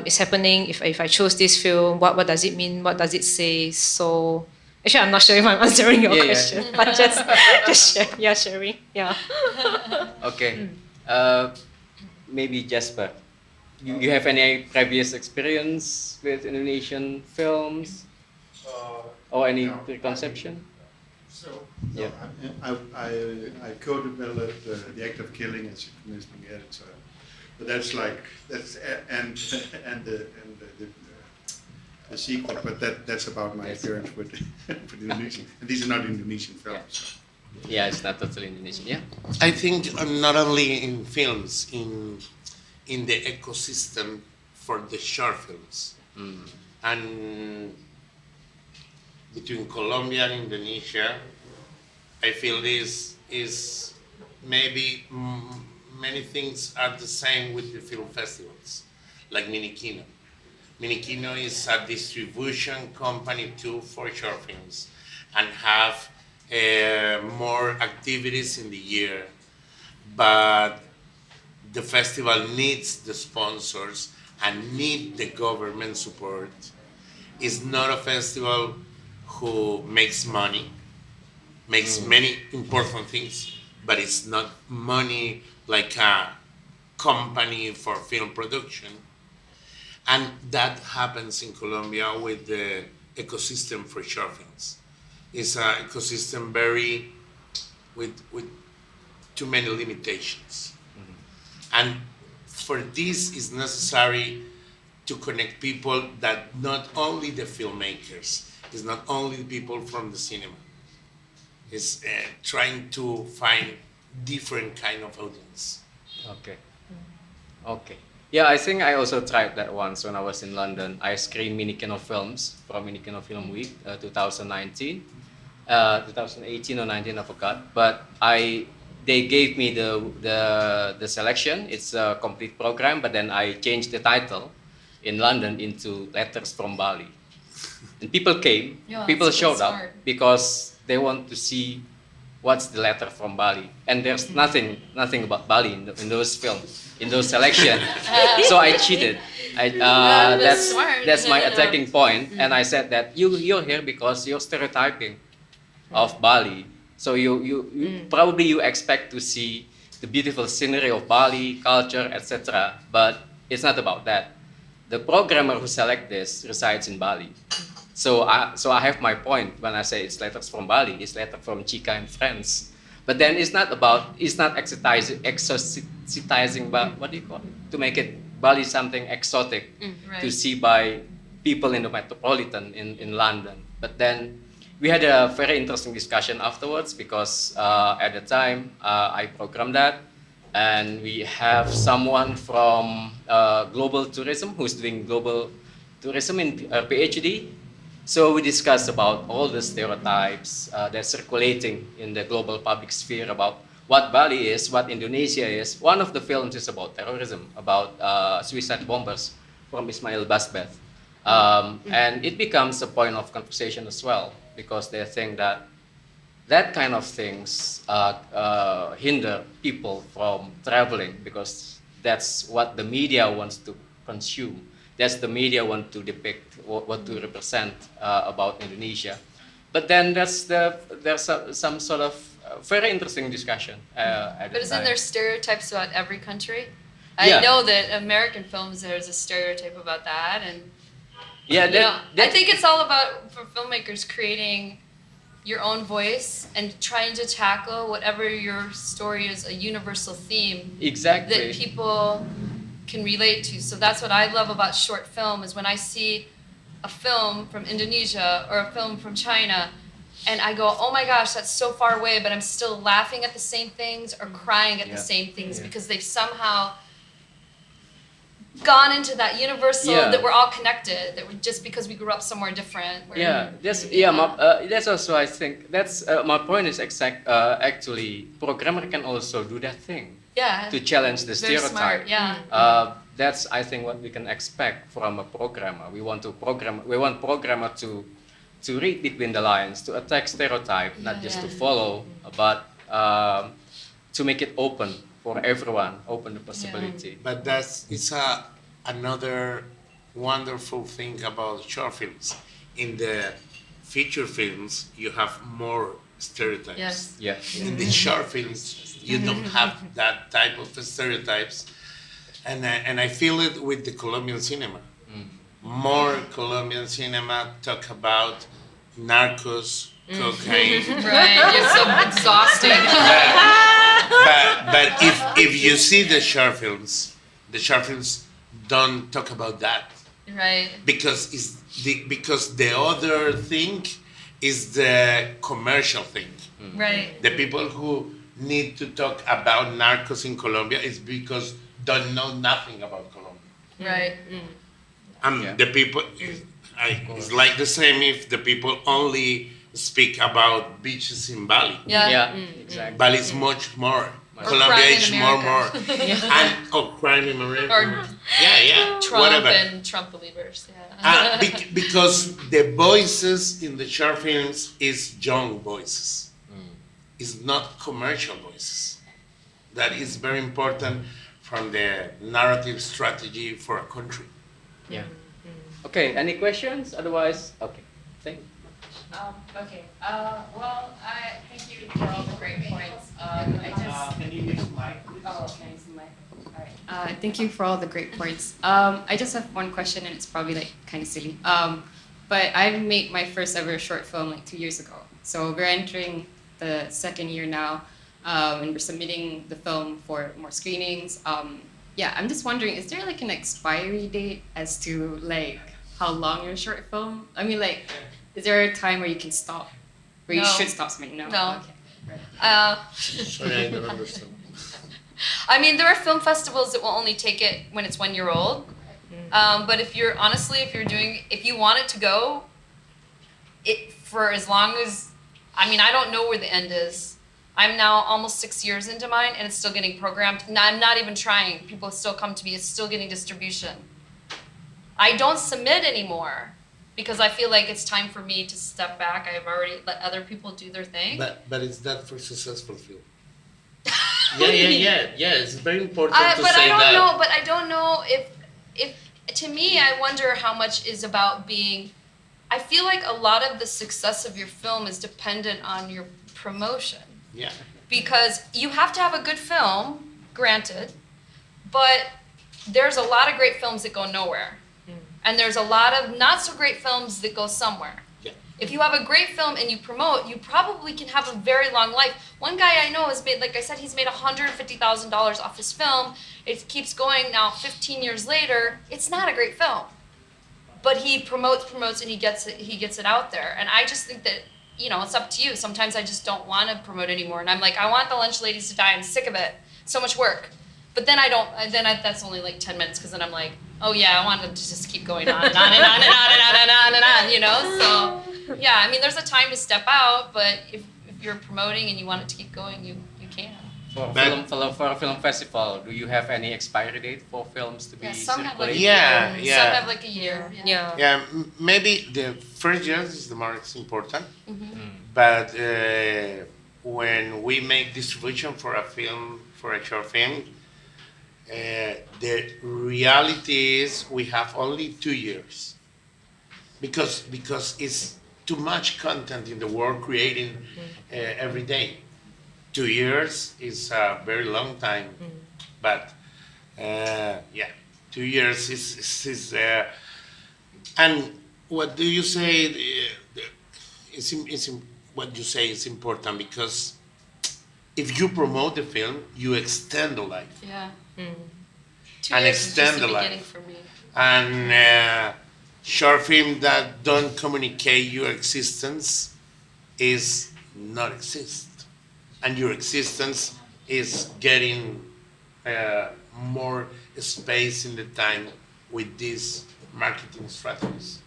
Speaker 3: is happening? If I chose this film, what does it mean? What does it say? So actually, I'm not sure if I'm answering your question, but just sharing. Yeah.
Speaker 1: Okay. Maybe Jasper, you have any previous experience with Indonesian films or any preconception?
Speaker 6: No, I co-developed the act of killing as a commissioning editor, but that's and the sequel. But that's about my experience with Indonesian. And these are not Indonesian films.
Speaker 1: Yeah, it's not totally Indonesian. Yeah.
Speaker 2: I think not only in films, in the ecosystem for the short films, and between Colombia and Indonesia, I feel this is maybe many things are the same with the film festivals, like Minikino. Minikino is a distribution company too for short films, and have more activities in the year, but the festival needs the sponsors and need the government support. It's not a festival who makes money, makes many important things, but it's not money like a company for film production. And that happens in Colombia with the ecosystem for short films. It's an ecosystem with too many limitations. And for this is necessary to connect people, that not only the filmmakers, it's not only the people from the cinema. It's trying to find different kind of audience.
Speaker 1: Okay. Yeah, I think I also tried that once when I was in London. I screened Minikino films from Minikino Film Week 2019, 2018 or 19, I forgot. But they gave me the selection. It's a complete program, but then I changed the title in London into Letters from Bali. And people came, people showed up because they want to see what's the letter from Bali. And there's nothing about Bali in those films, in those selections. So I cheated. That's my attacking point. And I said that you're here because you're stereotyping of Bali. So you probably you expect to see the beautiful scenery of Bali, culture, etc. But it's not about that. The programmer who select this resides in Bali. So I have my point when I say it's letters from Bali. It's letter from Chica and friends. But then it's not exoticizing, but what do you call it? To make it Bali something exotic to see by people in the metropolitan in London. But then we had a very interesting discussion afterwards because at the time I programmed that, and we have someone from global tourism who's doing global tourism in her PhD. So we discussed about all the stereotypes that's circulating in the global public sphere about what Bali is, what Indonesia is. One of the films is about terrorism, about suicide bombers from Ismail Basbeth. And it becomes a point of conversation as well, because they think that kind of things hinder people from traveling, because that's what the media wants to consume. That's the media want to depict, what to represent about Indonesia. But then there's some sort of very interesting discussion at
Speaker 5: But
Speaker 1: the
Speaker 5: isn't
Speaker 1: time.
Speaker 5: there stereotypes about every country?
Speaker 1: Yeah.
Speaker 5: I know that American films, there's a stereotype about that, and
Speaker 1: Yeah,
Speaker 5: I think it's all about, for filmmakers, creating your own voice and trying to tackle whatever your story is, a universal theme
Speaker 1: exactly.
Speaker 5: that people can relate to. So that's what I love about short film, is when I see a film from Indonesia or a film from China, and I go, oh my gosh, that's so far away, but I'm still laughing at the same things or crying at the same things because they've somehow gone into that universal
Speaker 1: Yeah.
Speaker 5: that we're all connected, that we're just because we grew up somewhere different.
Speaker 1: That's also, I think that's my point is actually programmer can also do that thing
Speaker 5: Yeah.
Speaker 1: to challenge the
Speaker 5: Very
Speaker 1: stereotype.
Speaker 5: smart, yeah.
Speaker 1: That's I think what we can expect from a programmer. We want programmer to read between the lines, to attack stereotype, not just to follow, but to make it open for everyone, open the possibility.
Speaker 2: But it's another wonderful thing about short films. In the feature films, you have more stereotypes.
Speaker 5: Yes.
Speaker 1: Yeah.
Speaker 2: In the short films, you don't have that type of stereotypes, and I feel it with the Colombian cinema. More Colombian cinema talk about narcos, cocaine.
Speaker 5: Right. You're so exhausting.
Speaker 2: But if you see the short films don't talk about that
Speaker 5: Right.
Speaker 2: because the other thing is the commercial thing.
Speaker 5: Right.
Speaker 2: The people who need to talk about narcos in Colombia is because don't know nothing about Colombia.
Speaker 5: Right.
Speaker 2: And the people, it's like the same if the people only speak about beaches in Bali.
Speaker 5: Yeah.
Speaker 1: Exactly.
Speaker 2: Bali is much more.
Speaker 5: Or
Speaker 2: Colombia
Speaker 5: crime in
Speaker 2: is more.
Speaker 5: America.
Speaker 2: And crime in America.
Speaker 5: Or Trump
Speaker 2: whatever.
Speaker 5: and Trump believers. Yeah.
Speaker 2: Because the voices in the short films is young voices. It's not commercial voices. That is very important from the narrative strategy for a country.
Speaker 1: Yeah. Okay. Any questions? Otherwise, okay. Thank you.
Speaker 8: Okay. Well, I thank you for all the great points.
Speaker 7: Can you use mic, please?
Speaker 8: Oh, can I use the mic? All right. Thank you for all the great points. I just have one question, and it's probably like kind of silly. But I made my first ever short film like 2 years ago. So we're entering the second year now, and we're submitting the film for more screenings. Yeah, I'm just wondering, is there like an expiry date as to like how long your short film? I mean, like, is there a time where you can stop, where you
Speaker 5: No.
Speaker 8: should stop submitting? No.
Speaker 5: No.
Speaker 8: Okay. Right.
Speaker 2: Sorry, I don't understand.
Speaker 5: I mean, there are film festivals that will only take it when it's 1 year old. But if you want it to go, it for as long as, I mean, I don't know where the end is. I'm now almost 6 years into mine, and it's still getting programmed. No, I'm not even trying. People still come to me. It's still getting distribution. I don't submit anymore because I feel like it's time for me to step back. I've already let other people do their thing.
Speaker 2: But it's that for successful film. Yeah. It's very important to
Speaker 5: But
Speaker 2: say
Speaker 5: I don't
Speaker 2: that.
Speaker 5: know. But I don't know if to me, I wonder how much is about being. I feel like a lot of the success of your film is dependent on your promotion.
Speaker 2: Yeah.
Speaker 5: Because you have to have a good film, granted, but there's a lot of great films that go nowhere. And there's a lot of not so great films that go somewhere.
Speaker 2: Yeah.
Speaker 5: If you have a great film and you promote, you probably can have a very long life. One guy I know has made, like I said, he's made $150,000 off his film. It keeps going now 15 years later. It's not a great film. But he promotes, and he gets it out there. And I just think that, it's up to you. Sometimes I just don't want to promote anymore. And I'm like, I want the lunch ladies to die. I'm sick of it. So much work. But then that's only like 10 minutes because then I'm like, oh yeah, I want them to just keep going on and on and on and on and on and on and on, So, yeah, I mean, there's a time to step out, but if you're promoting and you want it to keep going, you can.
Speaker 1: For a film festival, do you have any expiry date for films to be
Speaker 5: Yeah, some have like a
Speaker 1: circulated?
Speaker 5: year. Some have like a year.
Speaker 3: Yeah.
Speaker 2: Yeah, maybe the first year is the most important. But when we make distribution for a short film, the reality is we have only 2 years because it's too much content in the world creating every day. 2 years is a very long time, but 2 years is and what do you say? What you say is important because if you promote the film, you extend the life.
Speaker 5: Yeah. 2
Speaker 2: And
Speaker 5: years is just
Speaker 2: extend
Speaker 5: the
Speaker 2: the life.
Speaker 5: beginning for me.
Speaker 2: And short film that don't communicate your existence is not exist, and your existence is getting more space in the time with these marketing strategies.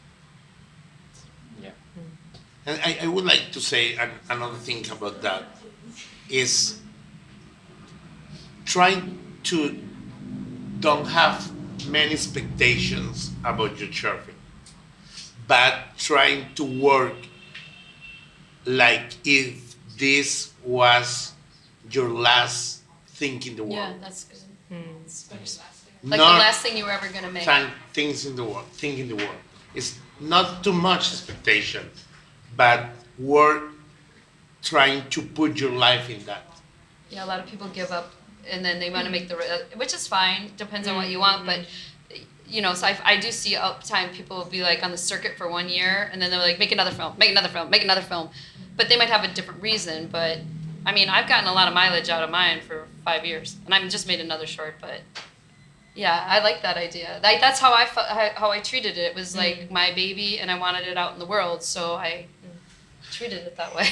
Speaker 1: Yeah.
Speaker 2: And I would like to say another thing about that is trying to don't have many expectations about your short film, but trying to work like if this was your last thing in the world.
Speaker 5: Yeah, that's good. Like
Speaker 2: Not
Speaker 5: the last thing you were ever gonna make.
Speaker 2: things in the world. Thing in the world. It's not too much expectation, but work trying to put your life in that.
Speaker 5: Yeah, a lot of people give up and then they want to make which is fine, depends on what you want, but you know, so I do see all the time people will be like on the circuit for 1 year and then they're like, make another film, make another film, make another film. But they might have a different reason, but I mean, I've gotten a lot of mileage out of mine for 5 years and I've just made another short, but yeah, I like that idea. That's how how I treated it. It was like my baby and I wanted it out in the world, so I treated it that way.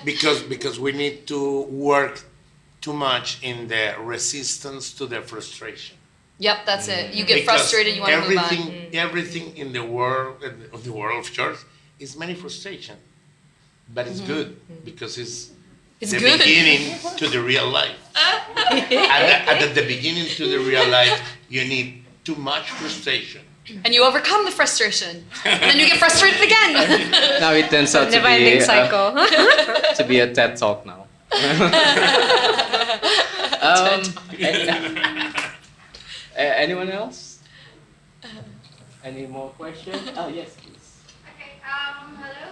Speaker 2: because we need to work too much in the resistance to the frustration.
Speaker 5: Yep, that's it. You get
Speaker 2: Because
Speaker 5: frustrated, you want to move on.
Speaker 2: Everything in the world of shorts is many frustration, but it's good because it's the
Speaker 5: good.
Speaker 2: beginning to the real life. At the beginning to the real life, you need too much frustration.
Speaker 5: And you overcome the frustration. And then you get frustrated again.
Speaker 1: Now it turns out
Speaker 3: Never-ending cycle.
Speaker 1: to be a TED Talk now. Anyone else? Any more questions? Oh, yes, please.
Speaker 9: Okay, hello.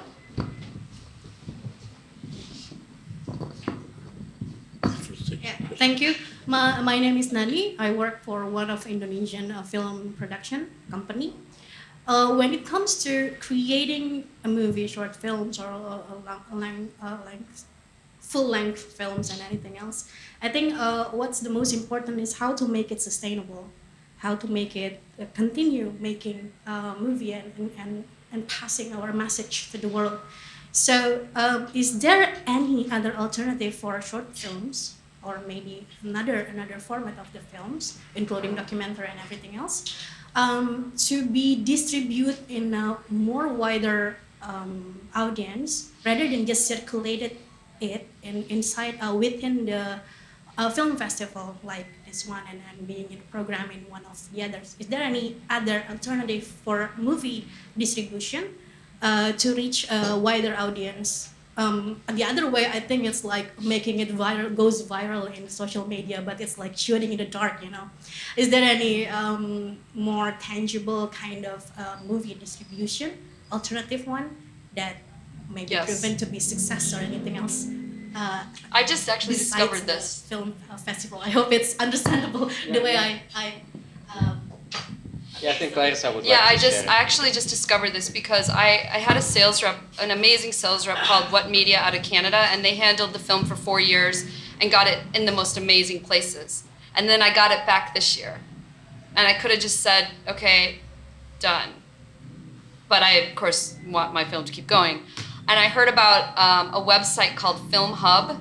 Speaker 9: Yeah, thank you. My name is Nani. I work for one of Indonesian film production company. When it comes to creating a movie, short films, or full-length films and anything else, I think what's the most important is how to make it sustainable, how to make it continue making movie and passing our message to the world. So is there any other alternative for short films, or maybe another format of the films, including documentary and everything else, to be distributed in a more wider audience rather than just circulated it inside within the film festival like this one and being in program in one of the others? Is there any other alternative for movie distribution to reach a wider audience? The other way, I think it's like making it viral, goes viral in social media, but it's like shooting in the dark, you know. Is there any more tangible kind of movie distribution, alternative one that may be proven to be success or anything else?
Speaker 5: I just actually discovered this
Speaker 9: film festival. I hope it's understandable the way I
Speaker 1: Yeah, I think Clarissa would
Speaker 5: Yeah,
Speaker 1: like to
Speaker 5: I
Speaker 1: share.
Speaker 5: actually just discovered this because I had a sales rep, an amazing sales rep called What Media out of Canada, and they handled the film for 4 years and got it in the most amazing places. And then I got it back this year. And I could have just said, okay, done. But I, of course, want my film to keep going. And I heard about a website called Film Hub,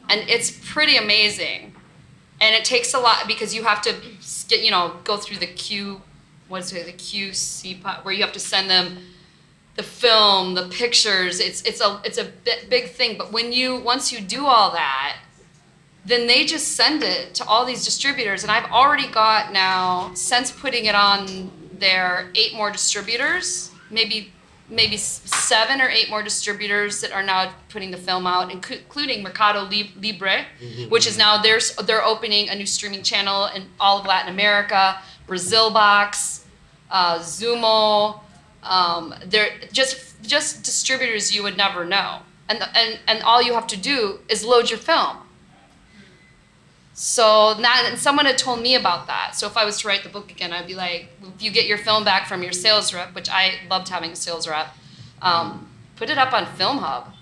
Speaker 5: and it's pretty amazing. And it takes a lot because you have to get, go through the the QC part, where you have to send them the film, the pictures. It's a big thing. But once you do all that, then they just send it to all these distributors. And I've already got now, since putting it on there, 8 more distributors, maybe 7 or 8 more distributors that are now putting the film out, including Mercado Libre, which is now they're opening a new streaming channel in all of Latin America, Brazil Box, Zumo. They're just distributors you would never know, and all you have to do is load your film. So someone had told me about that. So if I was to write the book again, I'd be like, if you get your film back from your sales rep, which I loved having a sales rep, put it up on Film Hub.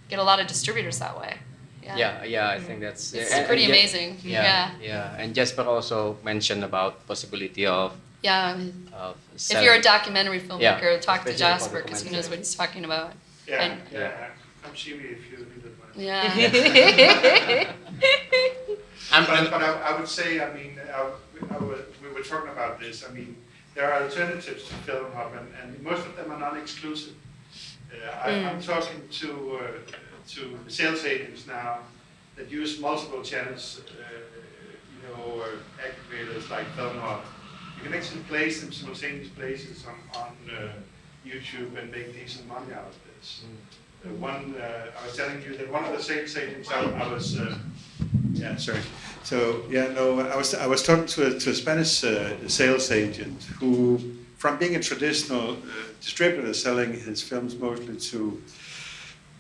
Speaker 5: Get a lot of distributors that way.
Speaker 1: Yeah, I think that's
Speaker 5: It's pretty amazing.
Speaker 1: Yeah. And Jesper also mentioned about possibility of
Speaker 5: If you're a documentary filmmaker, talk to
Speaker 1: especially for
Speaker 5: Jasper because he knows
Speaker 1: documentary.
Speaker 5: what he's talking about.
Speaker 6: Come see me if you need advice.
Speaker 5: Yeah.
Speaker 6: But I would say, I mean, we were talking about this. I mean, there are alternatives to Film Hub, and most of them are non-exclusive. I'm talking to sales agents now that use multiple channels, or aggregators like Film Hub. You can actually place them simultaneous places on YouTube and make decent money out of this. I was telling you that one of the sales agents I was. Sorry. So I was talking to a Spanish sales agent who, from being a traditional distributor selling his films mostly to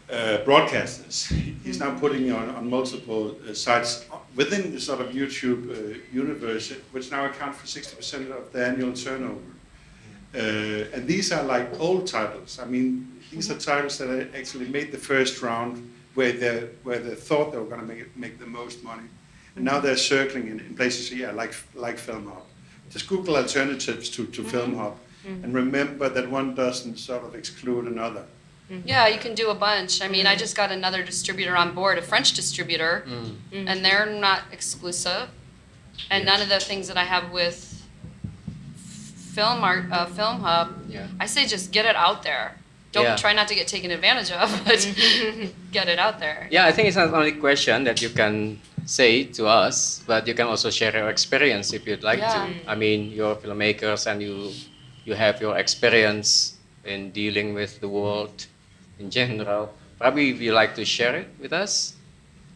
Speaker 6: broadcasters, he's now putting on multiple sites within the sort of YouTube universe, which now account for 60% of the annual turnover. And these are like old titles. I mean, these are titles that actually made the first round where they thought they were going to make the most money. And now they're circling in places, like Film Hub. Just Google alternatives to Film Hub. And remember that one doesn't sort of exclude another.
Speaker 5: Yeah, you can do a bunch. I mean, I just got another distributor on board, a French distributor, and they're not exclusive. And none of the things that I have with Film Hub, I say just get it out there. Don't try not to get taken advantage of, but get it out there.
Speaker 1: Yeah, I think it's not only a question that you can say to us, but you can also share your experience if you'd like to. I mean, you're filmmakers and you have your experience in dealing with the world in general. Probably if you like to share it with us.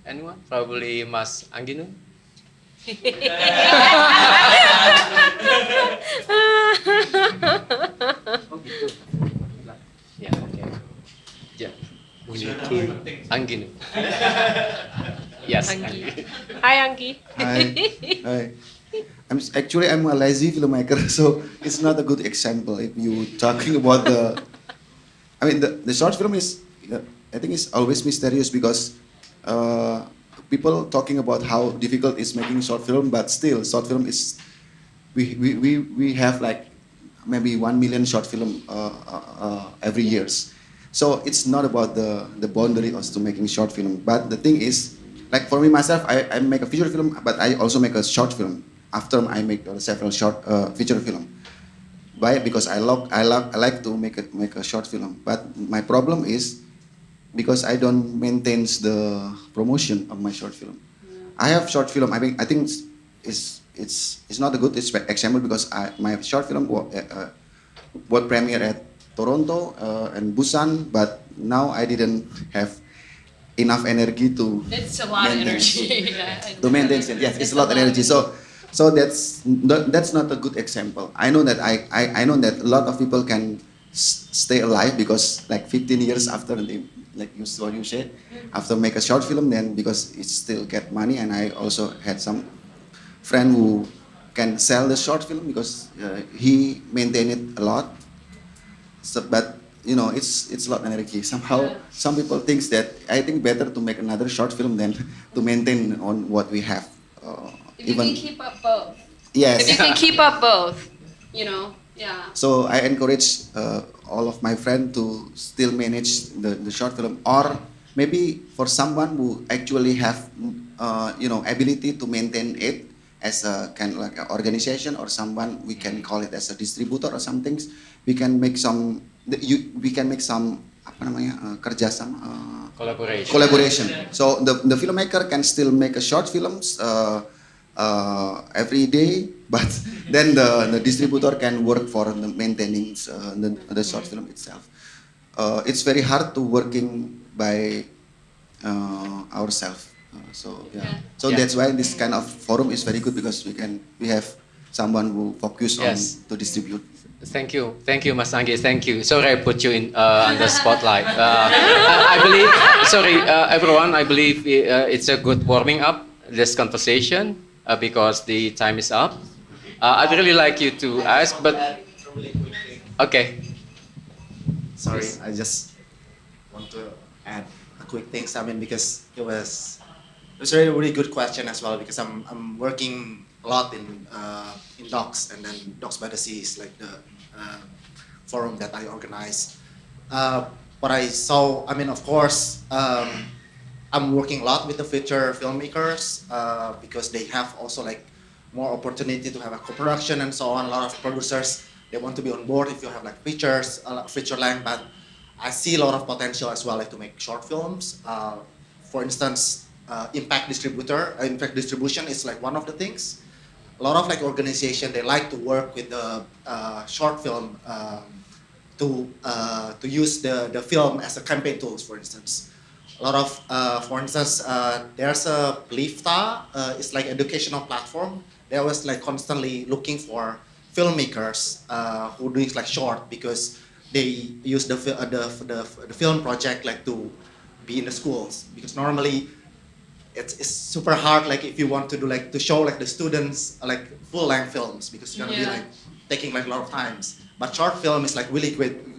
Speaker 1: Anyone? Probably Mas Angginu? Oh gitu. Ya, oke. Ya. Angginu. Yes, Anggi.
Speaker 3: Hi, Anggi.
Speaker 10: Hi. I'm a lazy filmmaker, so it's not a good example if you talking about the short film is, I think it's always mysterious because people talking about how difficult is making short film, but still short film is, we have like maybe 1 million short film every years. So it's not about the boundary of to making short film, but the thing is, like for me myself, I make a feature film, but I also make a short film after I make several short feature film. Why? Because I like to make a short film. But my problem is because I don't maintain the promotion of my short film. I have short film. I think it's not a good example because my short film was premiere at Toronto and Busan, but now I didn't have enough energy to.
Speaker 5: It's a lot of energy.
Speaker 10: To maintain it. Yes, it's a lot of energy. So that's not a good example. I know that I know that a lot of people can stay alive because like 15 years after they, like what you said, after make a short film, then because it still get money. And I also had some friend who can sell the short film because he maintain it a lot. So, but it's a lot of energy. Somehow some people thinks that I think better to make another short film than to maintain on what we have.
Speaker 5: If you can keep up both.
Speaker 10: Yes.
Speaker 5: If you can keep up both,
Speaker 10: So I encourage all of my friends to still manage the short film, or maybe for someone who actually have ability to maintain it as a kind of like an organization, or someone we can call it as a distributor or some things. We can make some kerjasama, collaboration. So the filmmaker can still make a short films every day, but then the distributor can work for the maintaining the short film itself. It's very hard to working by ourselves. So that's why this kind of forum is very good because we have someone who focus on to distribute.
Speaker 1: Thank you, Mas Anggi. Thank you. Sorry, I put you in on the spotlight. I believe, everyone. I believe it's a good warming up this conversation because the time is up. I'd really like you to ask, but okay.
Speaker 11: Sorry, I just want to add a quick thing. I mean, because it was a really good question as well. Because I'm working a lot in Docs, and then Docs by the Sea is like the forum that I organize. What I saw, I mean, of course, I'm working a lot with the future filmmakers because they have also like more opportunity to have a co-production and so on. A lot of producers, they want to be on board if you have like features, feature length, but I see a lot of potential as well, like to make short films. For instance, impact distribution is like one of the things. A lot of like organization, they like to work with the short film to use the film as a campaign tools, for instance. A lot of, for instance, there's a Lifta, it's like educational platform. They always like constantly looking for filmmakers who do like short because they use the film project like to be in the schools, because normally it's super hard like if you want to do like to show like the students like full length films, because it's gonna be like taking like a lot of times. But short film is like really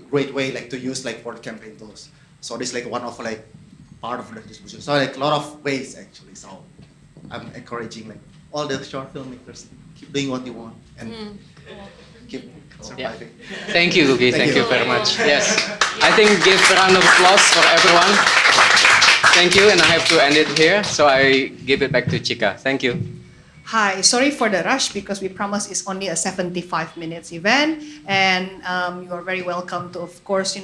Speaker 11: great way like to use like for the campaign tools. So this like one of like part of the distribution. So like a lot of ways actually. So I'm encouraging like all the short filmmakers keep doing what you want and keep surviving.
Speaker 1: Thank you, Lugi. Thank you very much. Yes, I think give a round of applause for everyone. Thank you, and I have to end it here, so I give it back to Chika. Thank you.
Speaker 4: Hi, sorry for the rush because we promised it's only a 75 minutes event, and you are very welcome to, of course,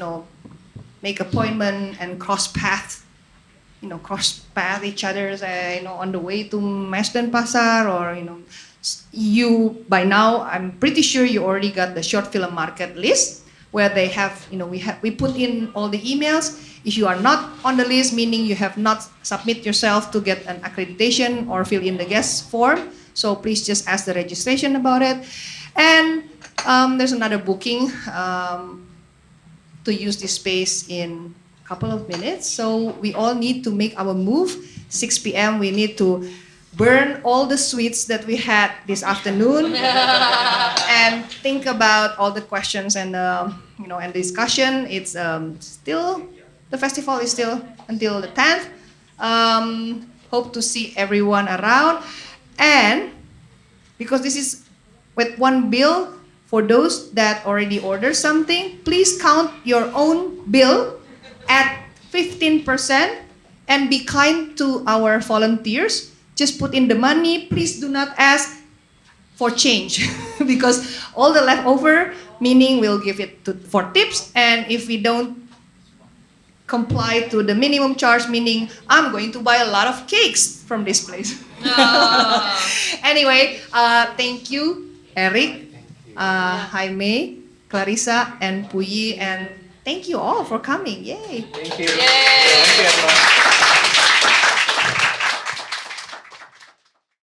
Speaker 4: make appointment and cross path each other's, on the way to Mesden Pasar, or you by now, I'm pretty sure you already got the short film market list where they have, we put in all the emails. If you are not on the list, meaning you have not submit yourself to get an accreditation or fill in the guest form, so please just ask the registration about it. And there's another booking to use this space in a couple of minutes. So we all need to make our move. 6 p.m. we need to burn all the sweets that we had this afternoon and think about all the questions and and discussion. It's still, the festival is still until the 10th. Hope to see everyone around. And because this is with one bill, for those that already ordered something, please count your own bill at 15% and be kind to our volunteers. Just put in the money. Please do not ask for change because all the leftover, meaning we'll give it for tips, and if we don't comply to the minimum charge, meaning I'm going to buy a lot of cakes from this place. Anyway, thank you, Eric, Jaime, Clarissa, and Puiyee, and thank you all for coming. Yay!
Speaker 1: Thank you. Yay. Thank you, everyone.